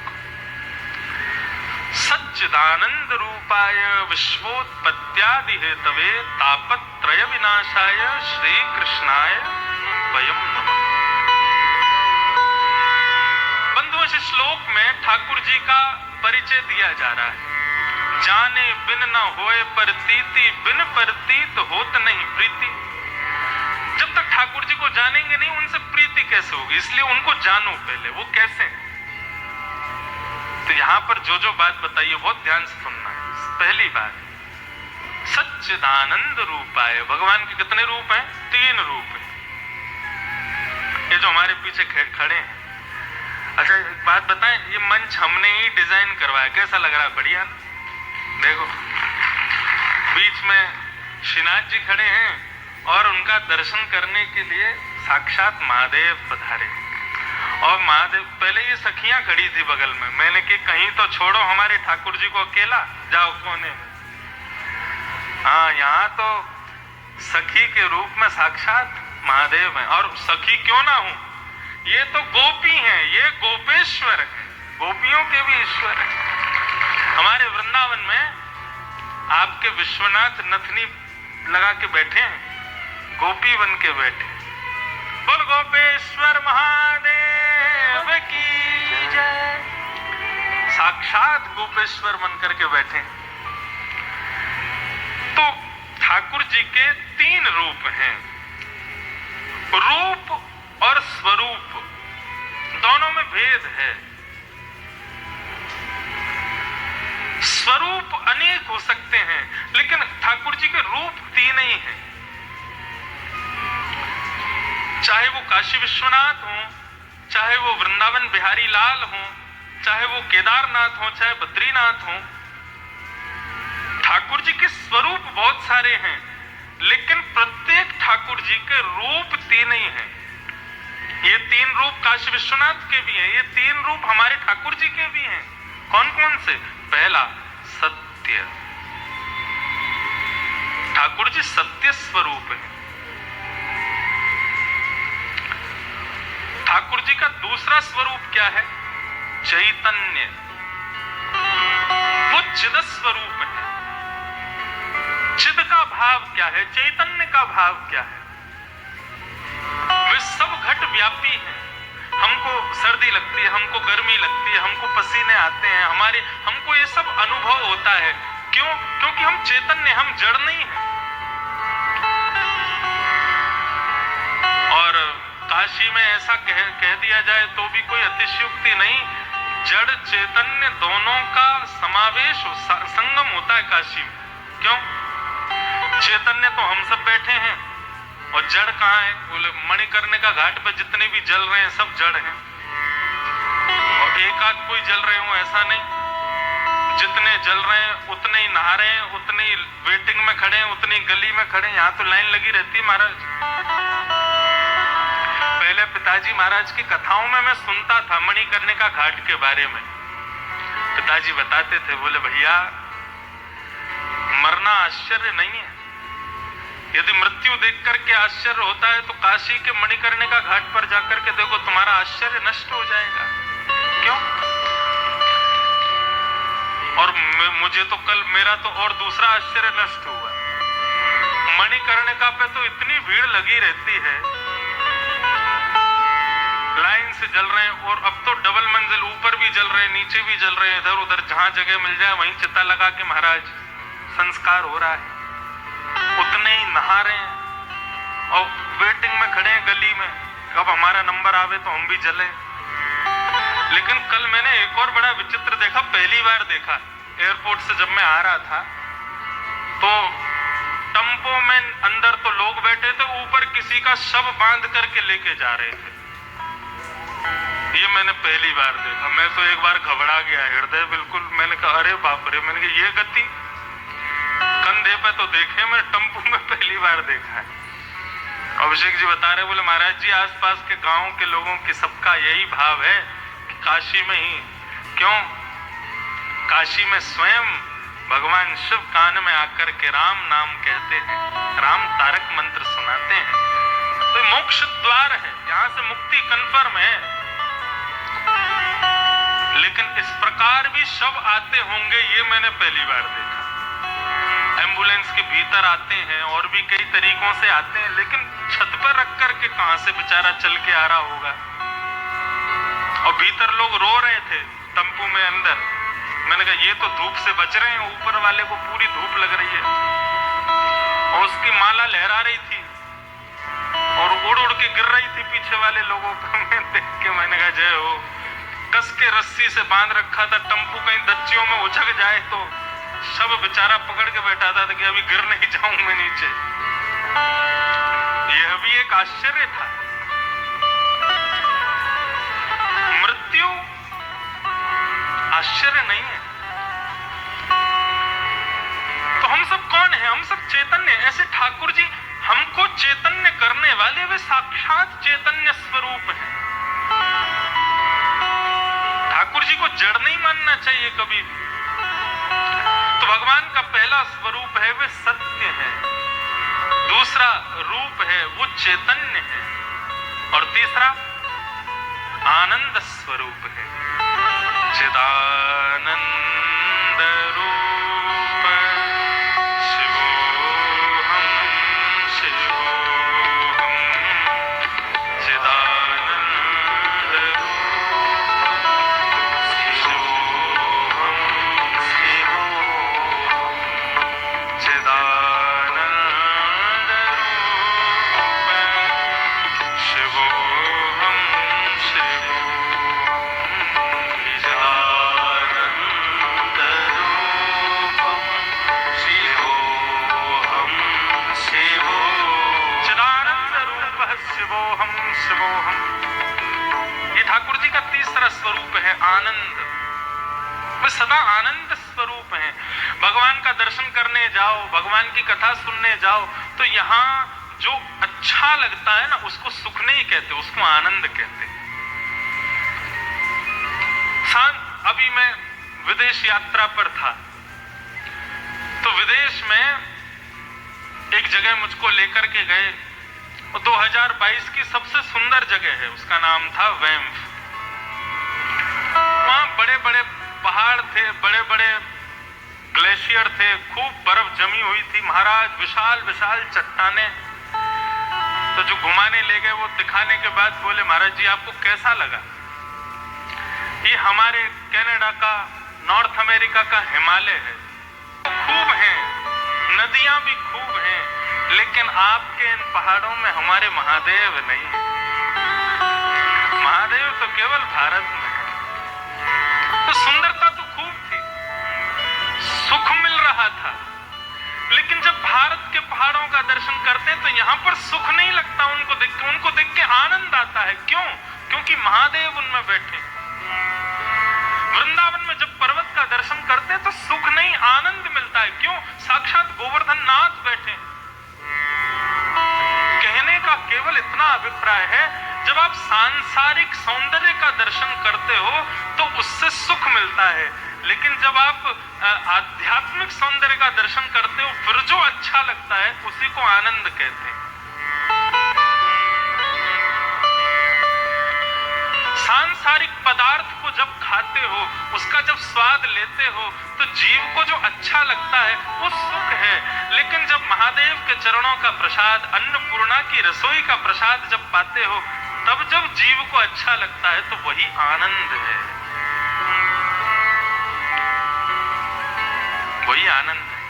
सच्चिदानंद रूपाय विश्वोत्पत्त्यादि हेतवे तापत्रय विनाशाय श्री कृष्णाय वयं नमः। बंधुओं, इस श्लोक में ठाकुर जी का परिचय दिया जा रहा है। जाने बिन न होए प्रतीति, बिन प्रतीत होत नहीं प्रीति। जब तक ठाकुर जी को जानेंगे नहीं, उनसे प्रीति कैसे होगी? इसलिए उनको जानो पहले, वो कैसे। तो यहां पर जो बात बताइए बहुत ध्यान से सुनना है। पहली बात, सच्चिदानंद रूपाय। भगवान के कितने रूप हैं? 3 रूप हैं। ये जो हमारे पीछे खड़े हैं। अच्छा एक बात बताएं, ये मंच हमने ही डिजाइन करवाया, कैसा लग रहा है? बढ़िया। देखो बीच में श्रीनाथ जी खड़े हैं और उनका दर्शन करने के लिए साक्षात महादेव पधारे। और महादेव, पहले ये सखियां खड़ी थी बगल में, मैंने कि कहीं तो छोड़ो हमारे ठाकुर जी को अकेला, जाओ कोने में। हाँ, यहाँ तो सखी के रूप में साक्षात महादेव हैं। और सखी क्यों ना हूं, ये तो गोपी हैं, ये गोपेश्वर है, गोपियों के भी ईश्वर है। हमारे वृंदावन में आपके विश्वनाथ नथनी लगा के बैठे हैं, गोपी बन के बैठे। बोल गोपेश्वर महादेव की जय। साक्षात गोपेश्वर बन करके बैठे। तो ठाकुर जी के 3 रूप हैं। रूप और स्वरूप दोनों में भेद है। स्वरूप अनेक हो सकते हैं, लेकिन ठाकुर जी के रूप 3 ही हैं। चाहे वो काशी विश्वनाथ हो, चाहे वो वृंदावन बिहारी लाल हो, चाहे वो केदारनाथ हो, चाहे बद्रीनाथ हो, ठाकुर जी के स्वरूप बहुत सारे हैं, लेकिन प्रत्येक ठाकुर जी के रूप 3 ही हैं। ये 3 रूप काशी विश्वनाथ के भी हैं, ये 3 रूप हमारे ठाकुर जी के भी हैं। कौन कौन से? पहला, सत्य। ठाकुर जी सत्य स्वरूप है। ठाकुर जी का दूसरा स्वरूप क्या है? चैतन्य। वो चिद स्वरूप है। चिद का भाव क्या है? चैतन्य का भाव क्या है? वे सब घट व्यापी हैं। हमको सर्दी लगती है, हमको गर्मी लगती है, हमको पसीने आते हैं, हमको ये सब अनुभव होता है। क्यों? क्योंकि हम चैतन्य, हम जड़ नहीं हैं। और काशी में ऐसा कह दिया जाए तो भी कोई अतिशयोक्ति नहीं, जड़ चैतन्य दोनों का समावेश संगम होता है काशी में। क्यों? चैतन्य तो हम सब बैठे हैं, और जड़ कहाँ है? बोले मणिकर्णिका घाट पर जितने भी जल रहे हैं सब जड़ हैं। और एक आध कोई जल रहे हो ऐसा नहीं, जितने जल रहे हैं उतने ही नहा रहे हैं, उतने ही वेटिंग में खड़े हैं, उतनी गली में खड़े हैं। यहाँ तो लाइन लगी रहती है महाराज। पहले पिताजी महाराज की कथाओं में मैं सुनता था मणिकर्णिका घाट के बारे में। पिताजी बताते थे, बोले भैया मरना आश्चर्य नहीं है। यदि मृत्यु देख करके आश्चर्य होता है तो काशी के मणिकर्णिका घाट पर जाकर के देखो, तुम्हारा आश्चर्य नष्ट हो जाएगा। क्यों? और मुझे तो कल मेरा तो और दूसरा आश्चर्य नष्ट हुआ। मणिकर्णिका पे तो इतनी भीड़ लगी रहती है, लाइन से जल रहे हैं, और अब तो डबल मंजिल, ऊपर भी जल रहे हैं, नीचे भी जल रहे हैं, इधर उधर जहां जगह मिल जाए वहीं चिता लगा के महाराज संस्कार हो रहा है। उतने ही नहा रहे हैं और वेटिंग में खड़े हैं गली में, अब हमारा नंबर आवे तो हम भी जले। लेकिन कल मैंने एक और बड़ा विचित्र देखा, पहली बार देखा। एयरपोर्ट से जब मैं आ रहा था तो टम्पो में अंदर तो लोग बैठे थे, ऊपर किसी का शव बांध करके लेके जा रहे थे। ये मैंने पहली बार देखा। मैं तो एक बार घबरा गया, हृदय बिल्कुल, मैंने कहा अरे बाप रे, मैंने कहा ये गति। कंधे पे तो देखे, मैं टम्पू में पहली बार देखा है। अभिषेक जी बता रहे, बोले महाराज जी आसपास के गांव के लोगों की सबका यही भाव है कि काशी में ही, क्यों? काशी में स्वयं भगवान शिव कान में आकर के राम नाम कहते हैं, राम तारक मंत्र सुनाते हैं। तो मोक्ष द्वार है, यहां से मुक्ति कन्फर्म है। लेकिन इस प्रकार भी शव आते होंगे, ये मैंने पहली बार देखा। एम्बुलेंस के भीतर आते हैं और भी कई तरीकों से आते हैं, लेकिन छत पर रख करके कहां से बेचारा चल के आ रहा होगा। और भीतर लोग रो रहे थे टम्पू में अंदर। मैंने कहा ये तो धूप से बच रहे हैं, ऊपर वाले को पूरी धूप लग रही है। और उसकी माला लहरा रही थी और उड़ उड़ के गिर रही थी पीछे वाले लोगों को। मैं देख के मैंने कहा जय हो। कस के रस्सी से बांध रखा था टम्पू, कहीं दच्चियों में उछक जाए तो सब बेचारा पकड़ के बैठा था कि अभी गिर नहीं जाऊं मैं नीचे। यह भी एक आश्चर्य था। मृत्यु आश्चर्य नहीं है। तो हम सब कौन है? हम सब चैतन्य। ऐसे ठाकुर जी हमको चैतन्य करने वाले वे साक्षात चैतन्य स्वरूप हैं। ठाकुर जी को जड़ नहीं मानना चाहिए कभी भी। तो भगवान का पहला स्वरूप है वे सत्य है, दूसरा रूप है वो चैतन्य है, और तीसरा आनंद स्वरूप है। चिदानंद रूप शिवोहम शिवोहम, चिदानंद रूप शिवोहम शिवोहम, चिदानंद शिवोहम। ये ठाकुर जी का तीसरा स्वरूप है आनंद। वे सदा आनंद स्वरूप हैं। भगवान का दर्शन करने जाओ, भगवान की कथा सुनने जाओ, तो यहाँ जो अच्छा लगता है ना, उसको सुख नहीं कहते, उसको आनंद कहते। अभी मैं विदेश यात्रा पर था, तो विदेश में एक जगह मुझको लेकर के गए, 2022 की सबसे सुंदर जगह है, उसका नाम था वैम्फ। वहां बड़े बड़े पहाड़ थे, बड़े बड़े ग्लेशियर थे, खूब बर्फ जमी हुई थी महाराज, विशाल विशाल चट्टाने। तो जो घुमाने ले गए वो दिखाने के बाद बोले, महाराज जी आपको कैसा लगा? ये हमारे कनाडा का, नॉर्थ अमेरिका का हिमालय है, खूब हैं, नदियां भी खूब हैं, लेकिन आपके इन पहाड़ों में हमारे महादेव नहीं है। महादेव तो केवल भारत में है। तो सुंदरता तो खूब थी, सुख मिल रहा था, लेकिन जब भारत के पहाड़ों का दर्शन करते तो यहाँ पर सुख नहीं लगता उनको देख के आनंद आता है। क्यों? क्योंकि महादेव उनमें बैठे। वृंदावन में जब पर्वत का दर्शन करते तो सुख नहीं, आनंद मिलता है। क्यों? साक्षात गोवर्धन नाथ बैठे। कहने का केवल इतना अभिप्राय है, जब आप सांसारिक सौंदर्य का दर्शन करते हो तो उससे सुख मिलता है, लेकिन जब आप आध्यात्मिक सौंदर्य का दर्शन करते हो, फिर जो अच्छा लगता है उसी को आनंद कहते हैं। सांसारिक पदार्थ को जब खाते हो, उसका जब स्वाद लेते हो, तो जीव को जो अच्छा लगता है वो सुख है। लेकिन जब महादेव के चरणों का प्रसाद, अन्नपूर्णा की रसोई का प्रसाद जब पाते हो, तब जब जीव को अच्छा लगता है तो वही आनंद है, वही आनंद है।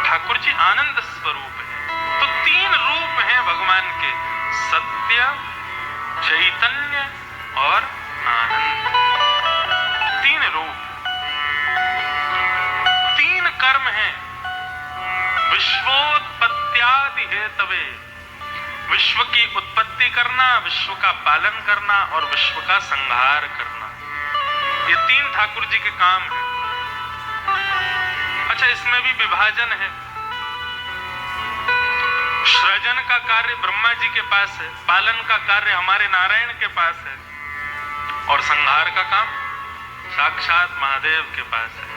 ठाकुर जी आनंद स्वरूप है। तो तीन रूप हैं भगवान के, सत्य, चैतन्य और आनंद। तीन रूप, तीन कर्म हैं। विश्वोत्पत्त्यादि हेतवे, विश्व की उत्पत्ति करना, विश्व का पालन करना और विश्व का संहार करना, ये तीन ठाकुर जी के काम हैं। अच्छा, इसमें भी विभाजन है। सृजन का कार्य ब्रह्मा जी के पास है, पालन का कार्य हमारे नारायण के पास है, और संहार का काम साक्षात महादेव के पास है।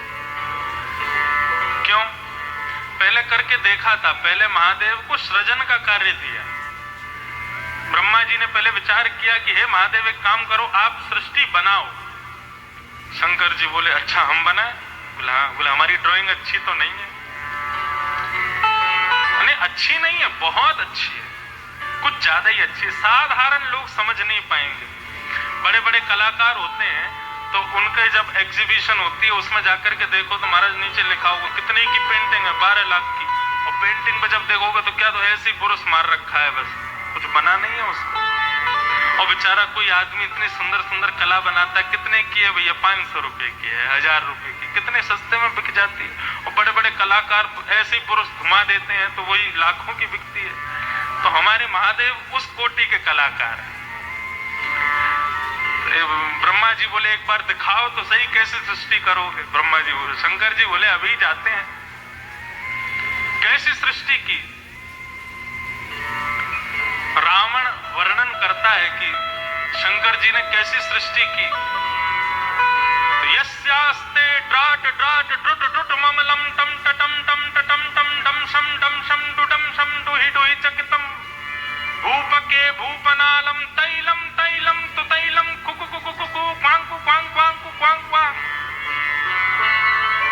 क्यों? पहले करके देखा था, पहले महादेव को सृजन का कार्य दिया। ब्रह्मा जी ने पहले विचार किया कि हे महादेव एक काम करो, आप सृष्टि बनाओ। शंकर जी बोले अच्छा हम बनाए? बोला हाँ। बोला हमारी ड्राइंग अच्छी तो नहीं है। अच्छी नहीं है, बहुत अच्छी है, कुछ ज्यादा ही अच्छी है, साधारण लोग समझ नहीं पाएंगे। बड़े बड़े कलाकार होते हैं तो उनके जब एग्जीबिशन होती है उसमें जाकर के देखो तो महाराज नीचे लिखा होगा कितने की पेंटिंग है, 12 लाख की, और पेंटिंग पे जब देखोगे तो क्या, तो ऐसे ही बुरुस मार रखा है, बस कुछ बना नहीं है उसमें। और बेचारा कोई आदमी इतनी सुंदर सुंदर कला बनाता है, कितने की है भैया? 500 रुपए की है, 1000 रुपए की, कितने सस्ते में बिक जाती है। और बड़े बड़े कलाकार ऐसे ही पुरुष घुमा देते हैं तो वही लाखों की बिकती है। तो हमारे महादेव उस कोटि के कलाकार हैं। ब्रह्मा जी बोले एक बार दिखाओ तो सही, कैसे सृष्टि करोगे? ब्रह्मा जी बोले, शंकर जी बोले अभी जाते हैं। कैसी सृष्टि की? रावण वर्णन करता है कि शंकर जी ने कैसी सृष्टि की। तो यस्यास्ते ड्राट ड्राट ड्रुट ड्रुट ममलम टम टटम टम टटम टम डम शम डम शम डुडम शम डुहि डुहि चकितम भूपके भूपनालम तैलम तैलम तु तैलम Kuku Kuku Kuku क्वांकु Quang क्वांकु Quang Quang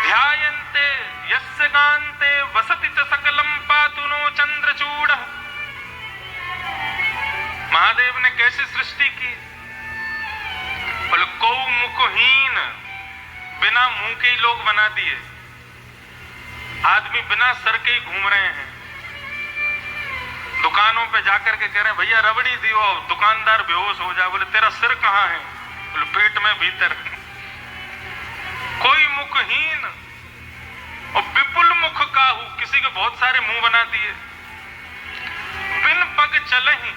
ध्यायन्ते यस्य गान्ते वसति च सकलम पातु नो चंद्रचूडः। महादेव ने कैसी सृष्टि की? बोले कौ मुखहीन, बिना मुंह के ही लोग बना दिए। आदमी बिना सर के ही घूम रहे हैं, दुकानों पे जाकर के कह रहे हैं भैया रबड़ी दियो, दुकानदार बेहोश हो जाए। बोले तेरा सिर कहाँ है? बोले पेट में भीतर। कोई मुखहीन और विपुल मुख काहू, किसी के बहुत सारे मुंह बना दिए। पग चलहि।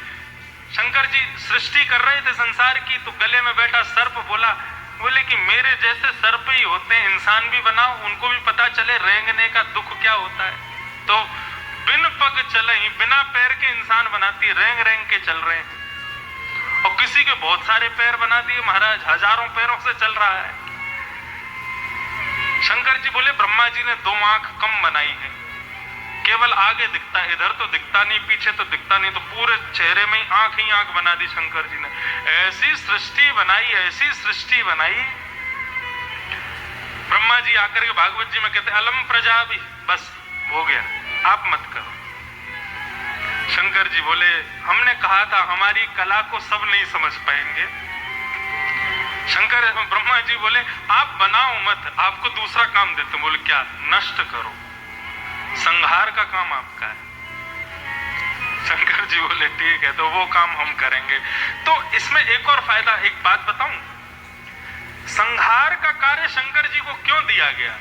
शंकर जी सृष्टि कर रहे थे संसार की, तो गले में बैठा सर्प बोले कि मेरे जैसे सर्प ही होते हैं, इंसान भी बनाओ, उनको भी पता चले रेंगने का दुख क्या होता है। तो बिन पग चलहि, बिना पैर के इंसान बनाती, रेंग रेंग के चल रहे हैं। और किसी के बहुत सारे पैर बना दिए महाराज, हजारों पैरों से चल रहा है। शंकर जी बोले ब्रह्मा जी ने 2 आंख कम बनाई है, केवल आगे दिखता है, इधर तो दिखता नहीं, पीछे तो दिखता नहीं, तो पूरे चेहरे में ही आंख बना दी शंकर जी ने। ऐसी सृष्टि बनाई, ऐसी सृष्टि बनाई। ब्रह्मा जी आकर के भागवत जी में कहते अलम प्रजा भी, बस हो गया, आप मत करो। शंकर जी बोले हमने कहा था हमारी कला को सब नहीं समझ पाएंगे। ब्रह्मा जी बोले आप बनाओ मत, आपको दूसरा काम देते। बोले क्या? नष्ट करो, संहार का काम आपका है। शंकर जी बोले ठीक है, तो वो काम हम करेंगे। तो इसमें एक और फायदा, एक बात बताऊं, संहार का कार्य शंकर जी को क्यों दिया गया?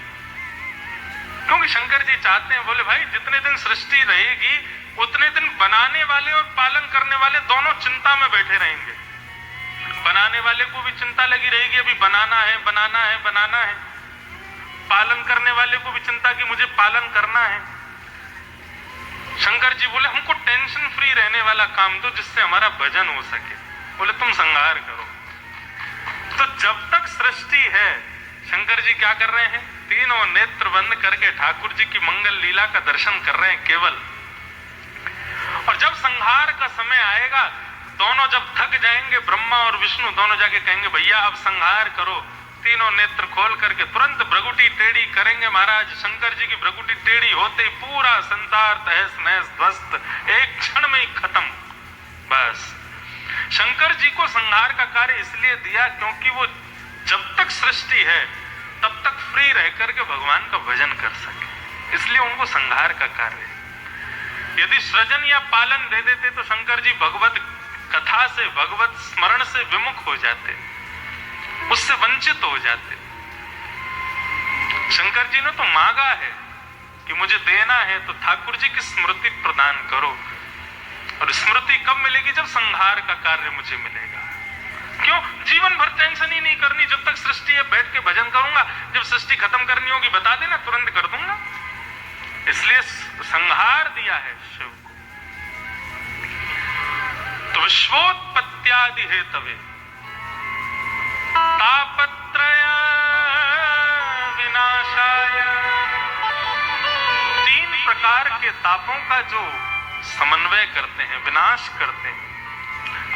क्योंकि शंकर जी चाहते हैं, बोले भाई जितने दिन सृष्टि रहेगी उतने दिन बनाने वाले और पालन करने वाले दोनों चिंता में बैठे रहेंगे। बनाने वाले को भी चिंता लगी रहेगी, अभी बनाना है बनाना है बनाना है। पालन करने वाले को भी चिंता कि मुझे पालन करना है। शंकर जी बोले हमको टेंशन फ्री रहने वाला काम दो, जिससे हमारा भजन हो सके। बोले तुम संहार करो। तो जब तक सृष्टि है, शंकर जी क्या कर रहे हैं? तीनों नेत्र बंद करके ठाकुर जी की मंगल लीला का दर्शन कर रहे हैं केवल। और जब संहार का समय आएगा, दोनों जब थक जाएंगे, ब्रह्मा और विष्णु दोनों जाके कहेंगे भैया अब संहार करो। तीनों नेत्र खोल करके तुरंत भ्रगुटी टेढ़ी करेंगे महाराज। शंकर जी की भ्रगुटी टेढ़ी होते ही पूरा संसार तहस नहस ध्वस्त, एक क्षण में ही खत्म। बस शंकर जी को संहार का कार्य इसलिए दिया क्योंकि वो जब तक सृष्टि है तब तक फ्री रह करके भगवान का भजन कर सके, इसलिए उनको संहार का कार्य। यदि सृजन या पालन दे देते तो शंकर जी भगवत कथा से, भगवत स्मरण से विमुख हो जाते, उससे वंचित हो जाते। शंकर जी ने तो मांगा है कि मुझे देना है तो ठाकुर जी की स्मृति प्रदान करो। और स्मृति कब मिलेगी? जब संहार का कार्य मुझे मिलेगा। क्यों? जीवन भर टेंशन ही नहीं करनी, जब तक सृष्टि है बैठ के भजन करूंगा, जब सृष्टि खत्म करनी होगी बता देना, तुरंत कर दूंगा। इसलिए संहार दिया है शिव को। तो विश्वोत्पत्त्यादि हेतवे तापत्रय विनाशाय, 3 प्रकार के तापों का जो समन्वय करते हैं, विनाश करते हैं,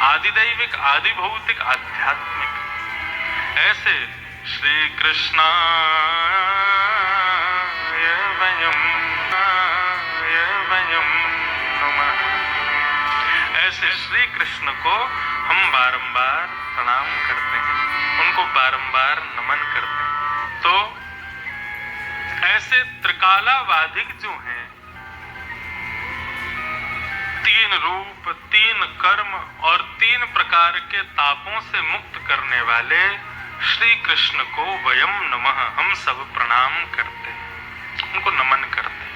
आदिदैविक, आदि भौतिक, आध्यात्मिक। ऐसे श्री कृष्णाय वयम् नमः, ऐसे श्री कृष्ण को हम बारंबार प्रणाम करते हैं, उनको बारंबार नमन करते हैं। तो ऐसे त्रिकालावाधिक जो हैं, 3 रूप, 3 कर्म और 3 प्रकार के तापों से मुक्त करने वाले श्री कृष्ण को वयम नमः, हम सब प्रणाम करते हैं, उनको नमन करते हैं।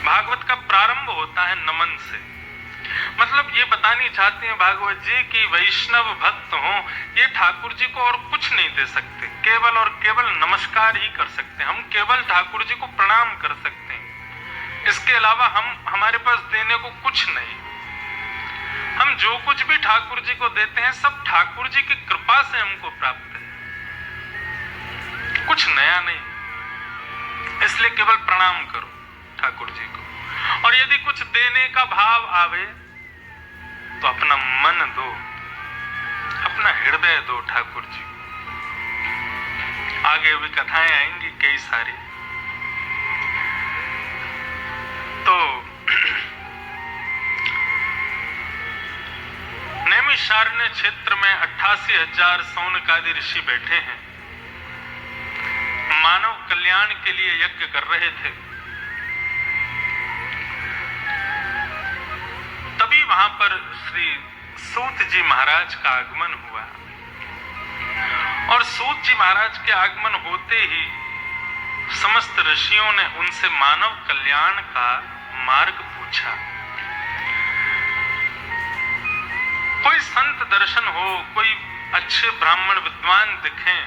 भागवत का प्रारंभ होता है नमन से। मतलब ये बतानी चाहते हैं भागवत जी कि वैष्णव भक्त हो, ये ठाकुर जी को और कुछ नहीं दे सकते, केवल और केवल नमस्कार ही कर सकते हैं। हम केवल ठाकुर जी को प्रणाम कर सकते हैं, इसके अलावा हमारे पास देने को कुछ नहीं। हम जो कुछ भी ठाकुर जी को देते हैं सब ठाकुर जी की कृपा से हमको प्राप्त है, कुछ नया नहीं। इसलिए केवल प्रणाम करो ठाकुर जी को। और यदि कुछ देने का भाव आवे तो अपना मन दो, अपना हृदय दो ठाकुर जी। आगे भी कथाएं आएंगी कई सारी। तो नैमिषारण्य क्षेत्र में 88,000 सौनकादि ऋषि बैठे हैं, मानव कल्याण के लिए यज्ञ कर रहे थे। तभी वहां पर श्री सूत जी महाराज का आगमन हुआ। और सूत जी महाराज के आगमन होते ही समस्त ऋषियों ने उनसे मानव कल्याण का मार्ग पूछा। कोई संत दर्शन हो, कोई अच्छे ब्राह्मण विद्वान दिखें,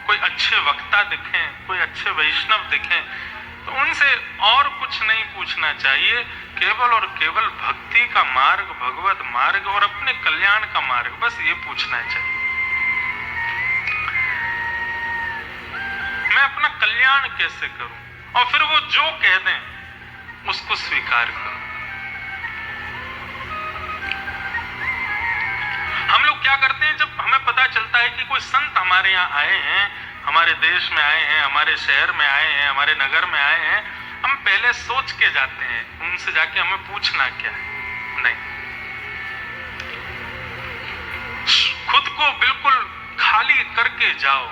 कोई अच्छे वक्ता दिखें, कोई अच्छे वैष्णव दिखें, तो उनसे और कुछ नहीं पूछना चाहिए, केवल और केवल भक्ति का मार्ग, भगवत मार्ग और अपने कल्याण का मार्ग, बस ये पूछना चाहिए। मैं अपना कल्याण कैसे करूं, और फिर वो जो कह दें उसको स्वीकार करूं। हम लोग क्या करते हैं, जब हमें पता चलता है कि कोई संत हमारे यहाँ आए हैं, हमारे देश में आए हैं, हमारे शहर में आए हैं, हमारे नगर में आए हैं, हम पहले सोच के जाते हैं, उनसे जाके हमें पूछना क्या है, नहीं, खुद को बिल्कुल खाली करके जाओ।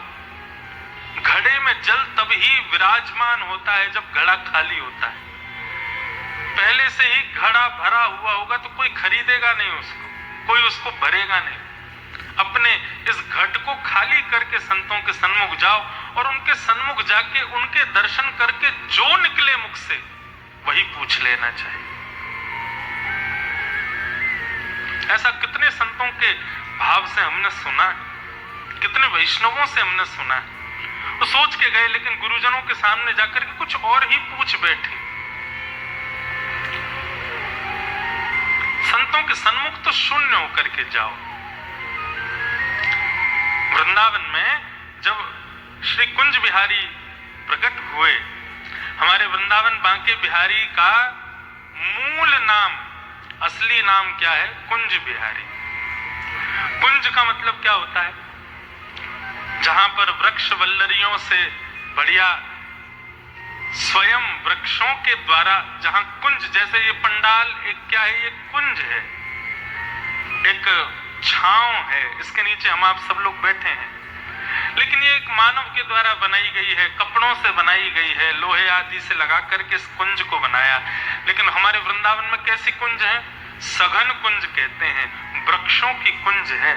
घड़े में जल तभी विराजमान होता है जब घड़ा खाली होता है। पहले से ही घड़ा भरा हुआ होगा तो कोई खरीदेगा नहीं उसको, कोई उसको भरेगा नहीं। अपने इस घट को खाली करके संतों के सन्मुख जाओ और उनके सन्मुख जाके उनके दर्शन करके जो निकले मुख से वही पूछ लेना चाहिए। ऐसा कितने संतों के भाव से हमने सुना है, कितने वैष्णवों से हमने सुना है, वो सोच के गए लेकिन गुरुजनों के सामने जाकर के कुछ और ही पूछ बैठे। संतों के सन्मुख तो शून्य होकर के जाओ। वृंदावन में जब श्री कुंज बिहारी प्रकट हुए, हमारे वृंदावन बांके बिहारी का मूल नाम, असली नाम क्या है? कुंज बिहारी। कुंज का मतलब क्या होता है? जहां पर वृक्ष वल्लरियों से बढ़िया स्वयं वृक्षों के द्वारा, जहां कुंज, जैसे ये पंडाल एक क्या है, ये कुंज है, एक छांव है, इसके नीचे हम आप सब लोग बैठे हैं, लेकिन ये एक मानव के द्वारा बनाई गई है, कपड़ों से बनाई गई है, लोहे आदि से लगा करके इस कुंज को बनाया। लेकिन हमारे वृंदावन में कैसी कुंज है? सघन कुंज कहते हैं, वृक्षों की कुंज है।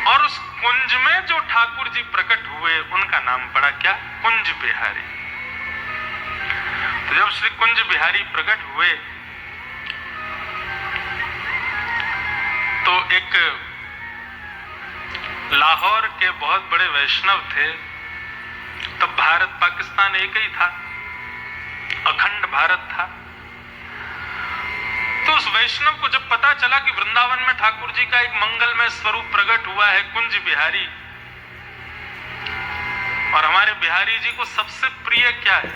और उस कुंज में जो ठाकुर जी प्रकट हुए उनका नाम पड़ा क्या? कुंज बिहारी। तो जब श्री कुंज बिहारी प्रकट हुए तो एक लाहौर के बहुत बड़े वैष्णव थे, तब भारत पाकिस्तान एक ही था, अखंड भारत था। तो उस वैष्णव को जब पता चला कि वृंदावन में ठाकुर जी का एक मंगलमय स्वरूप प्रकट हुआ है, कुंज बिहारी, और हमारे बिहारी जी को सबसे प्रिय क्या है?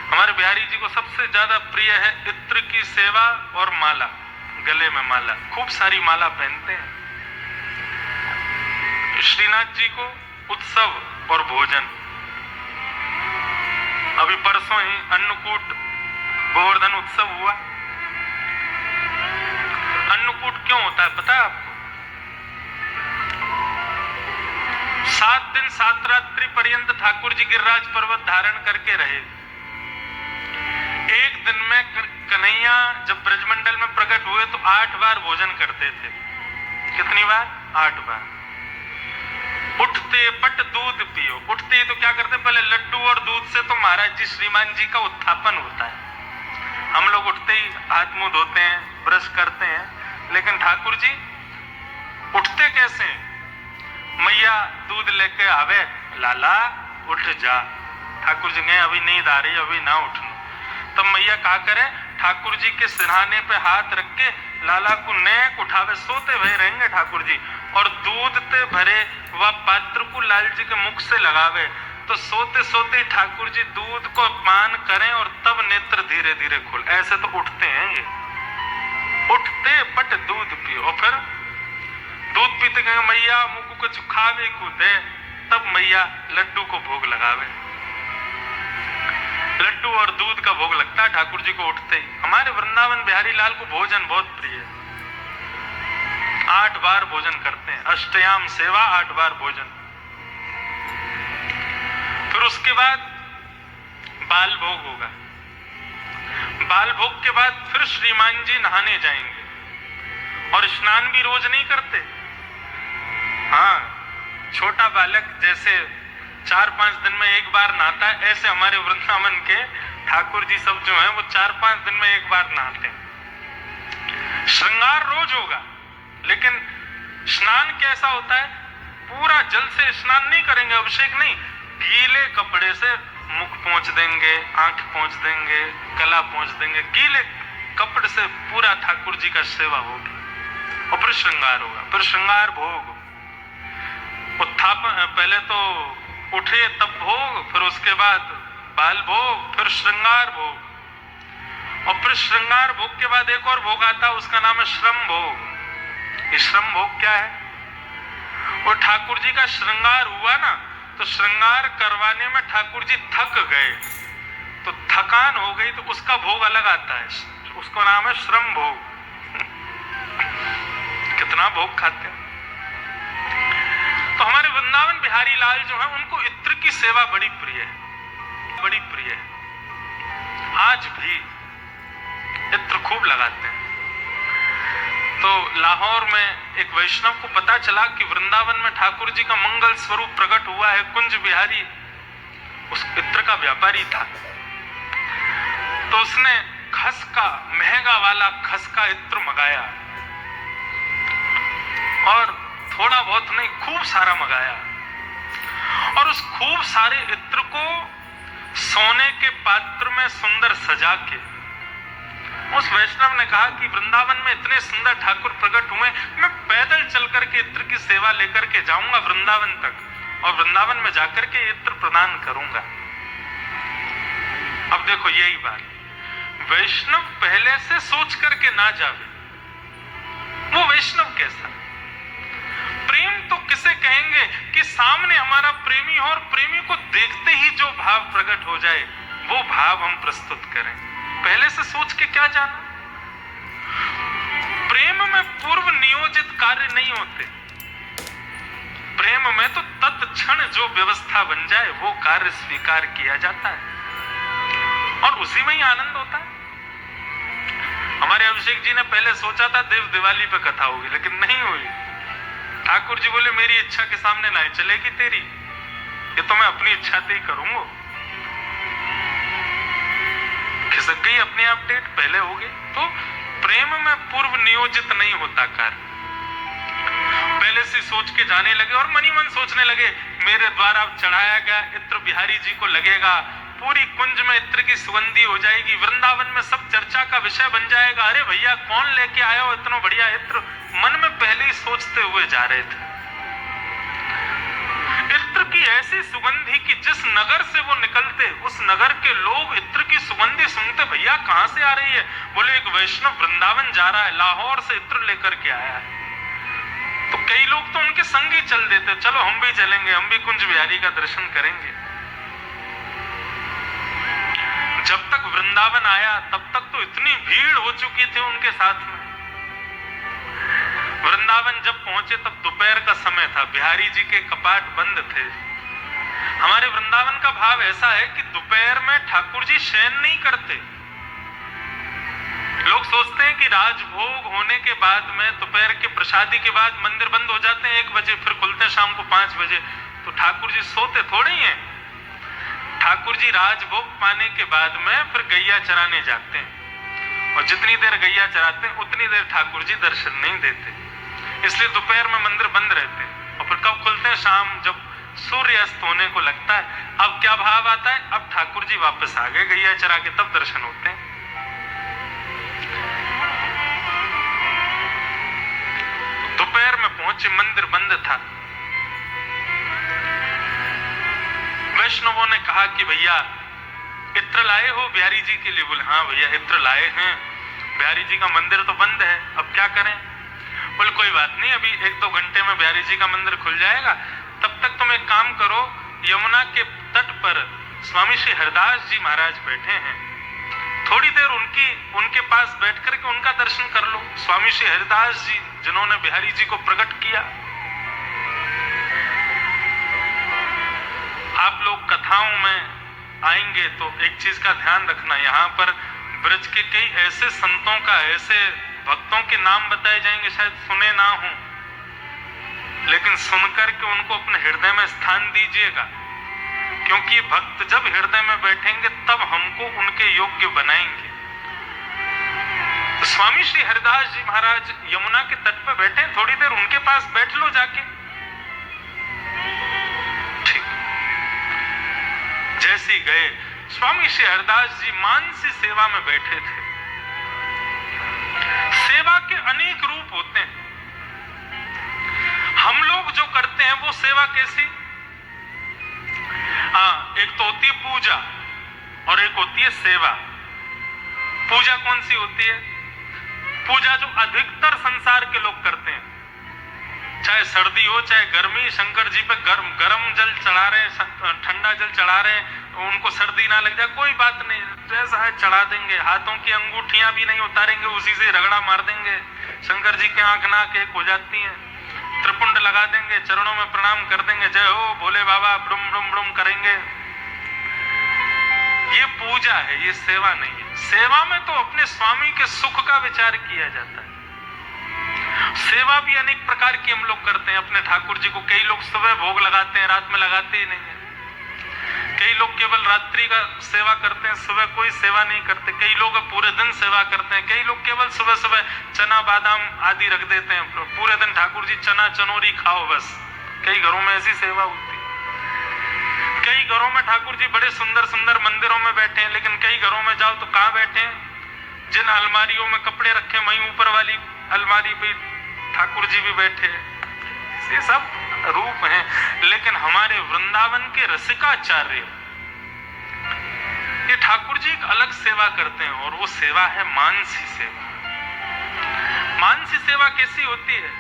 हमारे बिहारी जी को सबसे ज्यादा प्रिय है इत्र की सेवा और माला, गले में माला, खूब सारी माला पहनते हैं। श्रीनाथ जी को उत्सव और भोजन। अभी परसों ही अन्नकूट गोवर्धन उत्सव हुआ। अन्नकूट क्यों होता है पता है आपको? 7 दिन 7 रात्रि पर्यंत ठाकुर जी गिरिराज पर्वत धारण करके रहे। एक दिन में कन्हैया जब ब्रजमंडल में प्रकट हुए तो 8 बार भोजन करते थे। कितनी बार? 8 बार। उठते पट दूध पियो। उठते ही तो क्या करते? पहले लड्डू और दूध से तो महाराज जी श्रीमान जी का उत्थापन होता है। हम लोग उठते ही हाथ मुंह धोते हैं, ब्रश करते हैं, लेकिन ठाकुर जी उठते कैसे? मैया दूध लेके आवे, लाला उठ जा। ठाकुर जी कहें अभी नींद आ रही, अभी ना उठना। तब मैया क्या करे? ठाकुर जी के सिरहाने पे हाथ रख के लाला को नेक उठावे। सोते हुए रहेंगे ठाकुर जी, और दूध ते भरे वह पात्र को लाल जी के मुख से लगावे। तो सोते सोते ठाकुर जी दूध को पान करें और तब नेत्र धीरे धीरे खोल। ऐसे तो उठते हैं ये। उठते पट दूध पियो, और फिर दूध पीते कहेंगे मैया मुख को कुछ खावे को दे, तब मैया लड्डू को भोग लगावे। लड्डू और दूध का भोग लगता है ठाकुर जी को उठते ही। हमारे वृंदावन बिहारी लाल को भोजन बहुत प्रिय है। 8 बार भोजन करते हैं, अष्टयाम सेवा, 8 बार भोजन। फिर उसके बाद बाल भोग होगा। बाल भोग के बाद फिर श्रीमान जी नहाने जाएंगे, और स्नान भी रोज नहीं करते। हाँ, छोटा बालक जैसे 4-5 दिन में एक बार नहाता है, ऐसे हमारे वृंदावन के ठाकुर जी सब जो हैं वो 4-5 दिन में एक बार नहाते हैं। श्रृंगार रोज होगा, लेकिन स्नान कैसा होता है? पूरा जल से स्नान नहीं करेंगे, अभिषेक नहीं, गीले कपड़े से मुख पोंछ देंगे, आंख पोंछ देंगे, गला पोंछ देंगे, गीले कपड़े से पूरा ठाकुर जी का सेवा होगी और फिर श्रृंगार होगा। फिर श्रृंगार भोग, उत्थापन, पहले तो उठे तब भोग, फिर उसके बाद बाल भोग, फिर श्रृंगार भोग, और फिर श्रृंगार भोग के बाद एक और भोग आता है, उसका नाम है श्रम भोग। ये श्रम भोग क्या है? वो ठाकुर जी का श्रृंगार हुआ ना, तो श्रृंगार करवाने में ठाकुर जी थक गए, तो थकान हो गई, तो उसका भोग अलग आता है, उसका नाम है श्रम भोग। कितना भोग खाते हैं। तो हमारे वृंदावन बिहारी लाल जो है, उनको इत्र की सेवा बड़ी प्रिय है, बड़ी प्रिय है। आज भी इत्र खूब लगाते हैं। तो लाहौर में एक वैष्णव को पता चला कि वृंदावन में ठाकुर जी का मंगल स्वरूप प्रकट हुआ है। कुंज बिहारी उस इत्र का व्यापारी था, तो उसने खस का, महंगा वाला खस का इत्र मंगाया, और थोड़ा बहुत नहीं, खूब सारा मंगाया, और उस खूब सारे इत्र को सोने के पात्र में सुंदर सजा के उस वैष्णव ने कहा कि वृंदावन में इतने सुंदर ठाकुर प्रकट हुए, मैं पैदल चल करके इत्र की सेवा लेकर के जाऊंगा वृंदावन तक, और वृंदावन में जाकर के इत्र प्रदान करूंगा। अब देखो यही बात, वैष्णव पहले से सोच करके ना जावे, वो वैष्णव कैसा? प्रेम तो किसे कहेंगे कि सामने हमारा प्रेमी हो और प्रेमी को देखते ही जो भाव प्रकट हो जाए, वो भाव हम प्रस्तुत करें। पहले से सोच के क्या जाना? प्रेम में पूर्व नियोजित कार्य नहीं होते। प्रेम में तो तत्क्षण जो व्यवस्था बन जाए वो कार्य स्वीकार किया जाता है, और उसी में ही आनंद होता है। हमारे अभिषेक जी ने पहले सोचा था देव दिवाली पे कथा होगी, लेकिन नहीं हुई। ठाकुर जी बोले मेरी इच्छा के सामने नहीं चलेगी तेरी, ये तो मैं अपनी इच्छा से ही करूंगा। खिसक गई अपने आप डेट, पहले हो गई। तो प्रेम में पूर्व नियोजित नहीं होता कार्य, पहले से सोच के जाने लगे और मनी मन सोचने लगे मेरे द्वारा चढ़ाया गया इत्र बिहारी जी को लगेगा, पूरी कुंज में इत्र की सुगंधी हो जाएगी, वृंदावन में सब चर्चा का विषय बन जाएगा। अरे भैया कौन लेके आया हो इतना बढ़िया इत्र? मन में पहले ही सोचते हुए जा रहे थे। इत्र की ऐसी सुगंधी कि जिस नगर से वो निकलते, उस नगर के लोग इत्र की सुगंधी सुनते, भैया कहां से आ रही है? बोले एक वैष्णव वृंदावन जा रहा है, लाहौर से इत्र लेकर के आया है। तो कई लोग तो उनके संग ही चल देते, चलो हम भी चलेंगे, हम भी कुंज बिहारी का दर्शन करेंगे। जब तक वृंदावन आया तब तक तो इतनी भीड़ हो चुकी थी उनके साथ में। वृंदावन जब पहुंचे तब दोपहर का समय था, बिहारी जी के कपाट बंद थे। हमारे वृंदावन का भाव ऐसा है कि दोपहर में ठाकुर जी शयन नहीं करते। लोग सोचते हैं कि राजभोग होने के बाद में, दोपहर के प्रसादी के बाद मंदिर बंद हो जाते हैं 1 बजे, फिर खुलते हैं शाम को 5 बजे। तो ठाकुर जी सोते थोड़े ही हैं। ठाकुर जी राजभोग पाने के बाद में फिर गैया चराने जाते हैं, और जितनी देर गैया चराते हैं उतनी देर ठाकुर जी दर्शन नहीं देते। इसलिए दोपहर में मंदिर बंद रहते हैं, और फिर कब खुलते हैं? शाम, जब सूर्य अस्त होने को लगता है। अब क्या भाव आता है? अब ठाकुर जी वापस आ गए गैया चरा के, तब दर्शन होते हैं। दोपहर में पहुंचे, मंदिर बंद था। वैष्णवों ने कहा कि भैया इत्र लाए हो बिहारी जी के लिए? बोले हाँ भैया इत्र लाए हैं, बिहारी जी का मंदिर तो बंद है, अब क्या करें? बोले कोई बात नहीं, अभी 1-2 घंटे में बिहारी जी का मंदिर खुल जाएगा, तब तक तुम एक काम करो, यमुना के तट पर स्वामी श्री हरिदास जी महाराज बैठे हैं, थोड़ी देर उनके पास बैठ करके उनका दर्शन कर लो। स्वामी श्री हरिदास जी जिन्होंने बिहारी जी को प्रकट किया। आप लोग कथाओं में आएंगे तो एक चीज का ध्यान रखना, यहाँ पर ब्रज के कई ऐसे संतों का, ऐसे भक्तों के नाम बताए जाएंगे, शायद सुने ना हो, लेकिन सुनकर के उनको अपने हृदय में स्थान दीजिएगा, क्योंकि भक्त जब हृदय में बैठेंगे तब हमको उनके योग्य बनाएंगे। स्वामी श्री हरिदास जी महाराज यमुना के तट पे बैठे, थोड़ी देर उनके पास बैठ लो जाके। ठीक। जैसे ही गए, स्वामी श्री हरिदास जी मानसी सेवा में बैठे थे। सेवा के अनेक रूप होते हैं। हम लोग जो करते हैं वो सेवा कैसी? हाँ, एक तो होती है पूजा और एक होती है सेवा। पूजा कौन सी होती है? पूजा जो अधिकतर संसार के लोग करते हैं, चाहे सर्दी हो चाहे गर्मी, शंकर जी पे गरम जल चढ़ा रहे हैं, ठंडा जल चढ़ा रहे हैं, उनको सर्दी ना लग जाए कोई बात नहीं, जैसा है चढ़ा देंगे। हाथों की अंगूठियां भी नहीं उतारेंगे, उसी से रगड़ा मार देंगे। शंकर जी के आंख नाक एक हो जाती है, त्रिपुंड लगा देंगे, चरणों में प्रणाम कर देंगे, जय हो भोले बाबा, ब्रुम ब्रुम ब्रुम करेंगे। ये पूजा है, ये सेवा नहीं है। सेवा में तो अपने स्वामी के सुख का विचार किया जाता है। सेवा भी अनेक प्रकार की हम लोग करते हैं अपने ठाकुर जी को। कई लोग सुबह भोग लगाते हैं, रात में लगाते ही नहीं है। कई लोग केवल रात्रि का सेवा करते हैं, सुबह कोई सेवा नहीं करते। कई लोग पूरे दिन सेवा करते हैं। कई लोग केवल सुबह सुबह चना बादाम आदि रख देते हैं, पूरे दिन ठाकुर जी चना चनोरी खाओ बस। कई घरों में ऐसी सेवा होती है। कई घरों में ठाकुर जी बड़े सुंदर सुंदर मंदिरों में बैठे हैं, लेकिन कई घरों में जाओ तो कहां बैठे हैं? जिन अलमारियों में कपड़े रखे वहीं ऊपर वाली अलमारी पे ठाकुर जी भी बैठे हैं। ये सब रूप हैं। लेकिन हमारे वृंदावन के रसिकाचार्य ये ठाकुर जी एक अलग सेवा करते हैं, और वो सेवा है मानसी सेवा। मानसी सेवा कैसी होती है?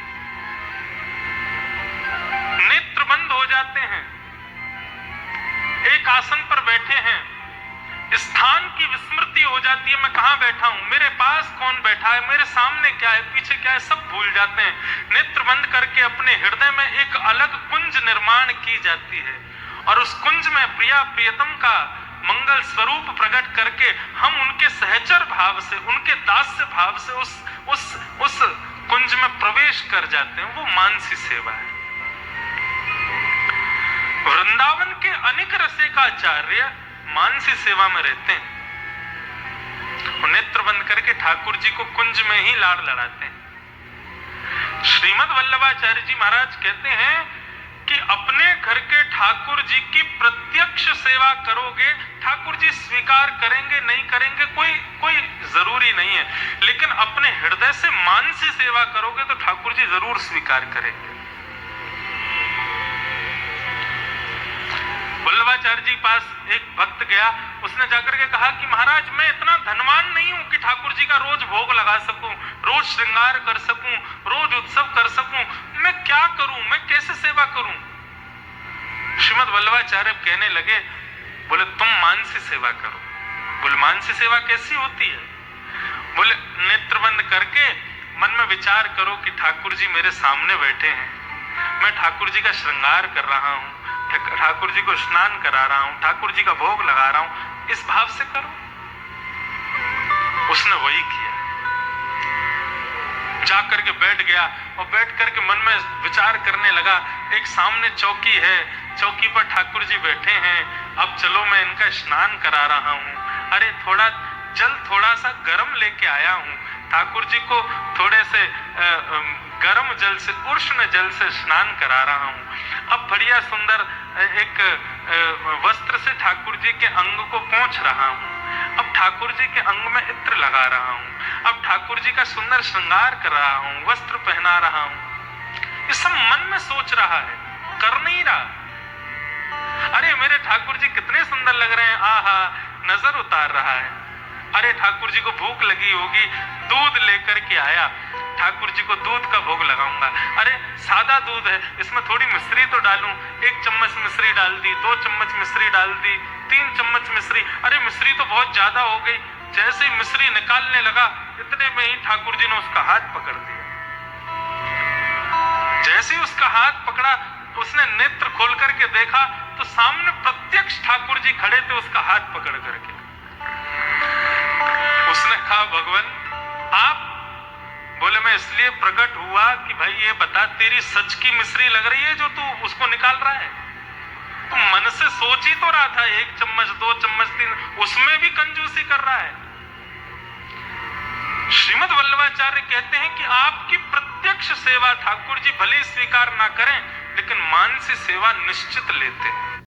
नेत्र बंद हो जाते हैं, एक आसन पर बैठे हैं, स्थान की विस्मृति हो जाती है, मैं कहां बैठा हूं, मेरे पास कौन बैठा है, मेरे सामने क्या है, पीछे क्या है, सब भूल जाते हैं। नेत्र बंद करके अपने हृदय में एक अलग कुंज निर्माण की जाती है, और उस कुंज में प्रिया प्रियतम का मंगल स्वरूप प्रकट करके हम उनके सहचर भाव से, उनके दास्य भाव से उस कुंज में प्रवेश कर जाते हैं। वो मानसी सेवा है। वृंदावन के अनेक रसिकाचार्य मानसी सेवा में रहते हैं, नेत्र बंद करके ठाकुर जी को कुंज में ही लाड़ लड़ाते हैं। श्रीमद वल्लभाचार्य जी महाराज कहते हैं कि अपने घर के ठाकुर जी की प्रत्यक्ष सेवा करोगे, ठाकुर जी स्वीकार करेंगे नहीं करेंगे कोई जरूरी नहीं है, लेकिन अपने हृदय से मानसी सेवा करोगे तो ठाकुर जी जरूर स्वीकार करेंगे। वल्लभाचार्य जी पास एक भक्त गया, उसने जाकर के कहा कि महाराज मैं इतना धनवान नहीं हूं कि ठाकुर जी का रोज भोग लगा सकूं, रोज श्रृंगार कर सकूं, रोज उत्सव कर सकूं, मैं क्या करूं, मैं कैसे सेवा करूं? श्रीमद वल्लभाचार्य कहने लगे, बोले तुम मानसी सेवा करो। बोले मानसी सेवा कैसी होती है? बोले नेत्र बंद करके मन में विचार करो कि ठाकुर जी मेरे सामने बैठे हैं, मैं ठाकुर जी का श्रृंगार कर रहा हूं, ठाकुर जी को स्नान करा रहा हूं, ठाकुर जी का भोग लगा रहा हूं, इस भाव से करो। उसने वही किया, जाकर के बैठ गया और बैठ करके मन में विचार करने लगा। एक सामने चौकी है, चौकी पर ठाकुर जी बैठे हैं, अब चलो मैं इनका स्नान करा रहा हूं। अरे थोड़ा सा गर्म लेके आया हूं, ठाकुर जी को थोड़े से गर्म जल से, उष्ण जल से स्नान करा रहा हूं। अब बढ़िया सुंदर एक वस्त्र से ठाकुर जी के अंग को पोंछ रहा हूं, अब ठाकुर जी के अंग में इत्र लगा रहा हूं, अब ठाकुर जी का सुंदर श्रृंगार कर रहा हूं, वस्त्र पहना रहा हूं। ये सब मन में सोच रहा है, कर नहीं रहा। अरे मेरे ठाकुर जी कितने सुंदर लग रहे हैं, आहा, नजर उतार रहा है। अरे ठाकुर जी को भूख लगी होगी, दूध लेकर के आया, ठाकुर जी को दूध का भोग लगाऊंगा। अरे सादा दूध है, इसमें थोड़ी मिश्री तो डालूं, 1 चम्मच मिश्री डाल दी, 2 चम्मच मिश्री डाल दी, 3 चम्मच मिश्री, अरे मिश्री तो बहुत ज्यादा हो गई। जैसे ही मिश्री निकालने लगा, इतने में ही ठाकुर जी ने उसका हाथ पकड़ दिया। जैसे ही उसका हाथ पकड़ा, उसने नेत्र खोल करके देखा तो सामने प्रत्यक्ष ठाकुर जी खड़े थे उसका हाथ पकड़ करके। उसने कहा भगवान आप? बोले मैं इसलिए प्रकट हुआ कि भाई ये बता, तेरी सच की मिश्री लग रही है जो तू उसको निकाल रहा है? तो मन से सोच ही तो रहा था, 1 चम्मच 2 चम्मच 3, उसमें भी कंजूसी कर रहा है। श्रीमद् वल्लभाचार्य कहते हैं कि आपकी प्रत्यक्ष सेवा ठाकुर जी भले स्वीकार ना करें, लेकिन मान से सेवा निश्चित लेते हैं।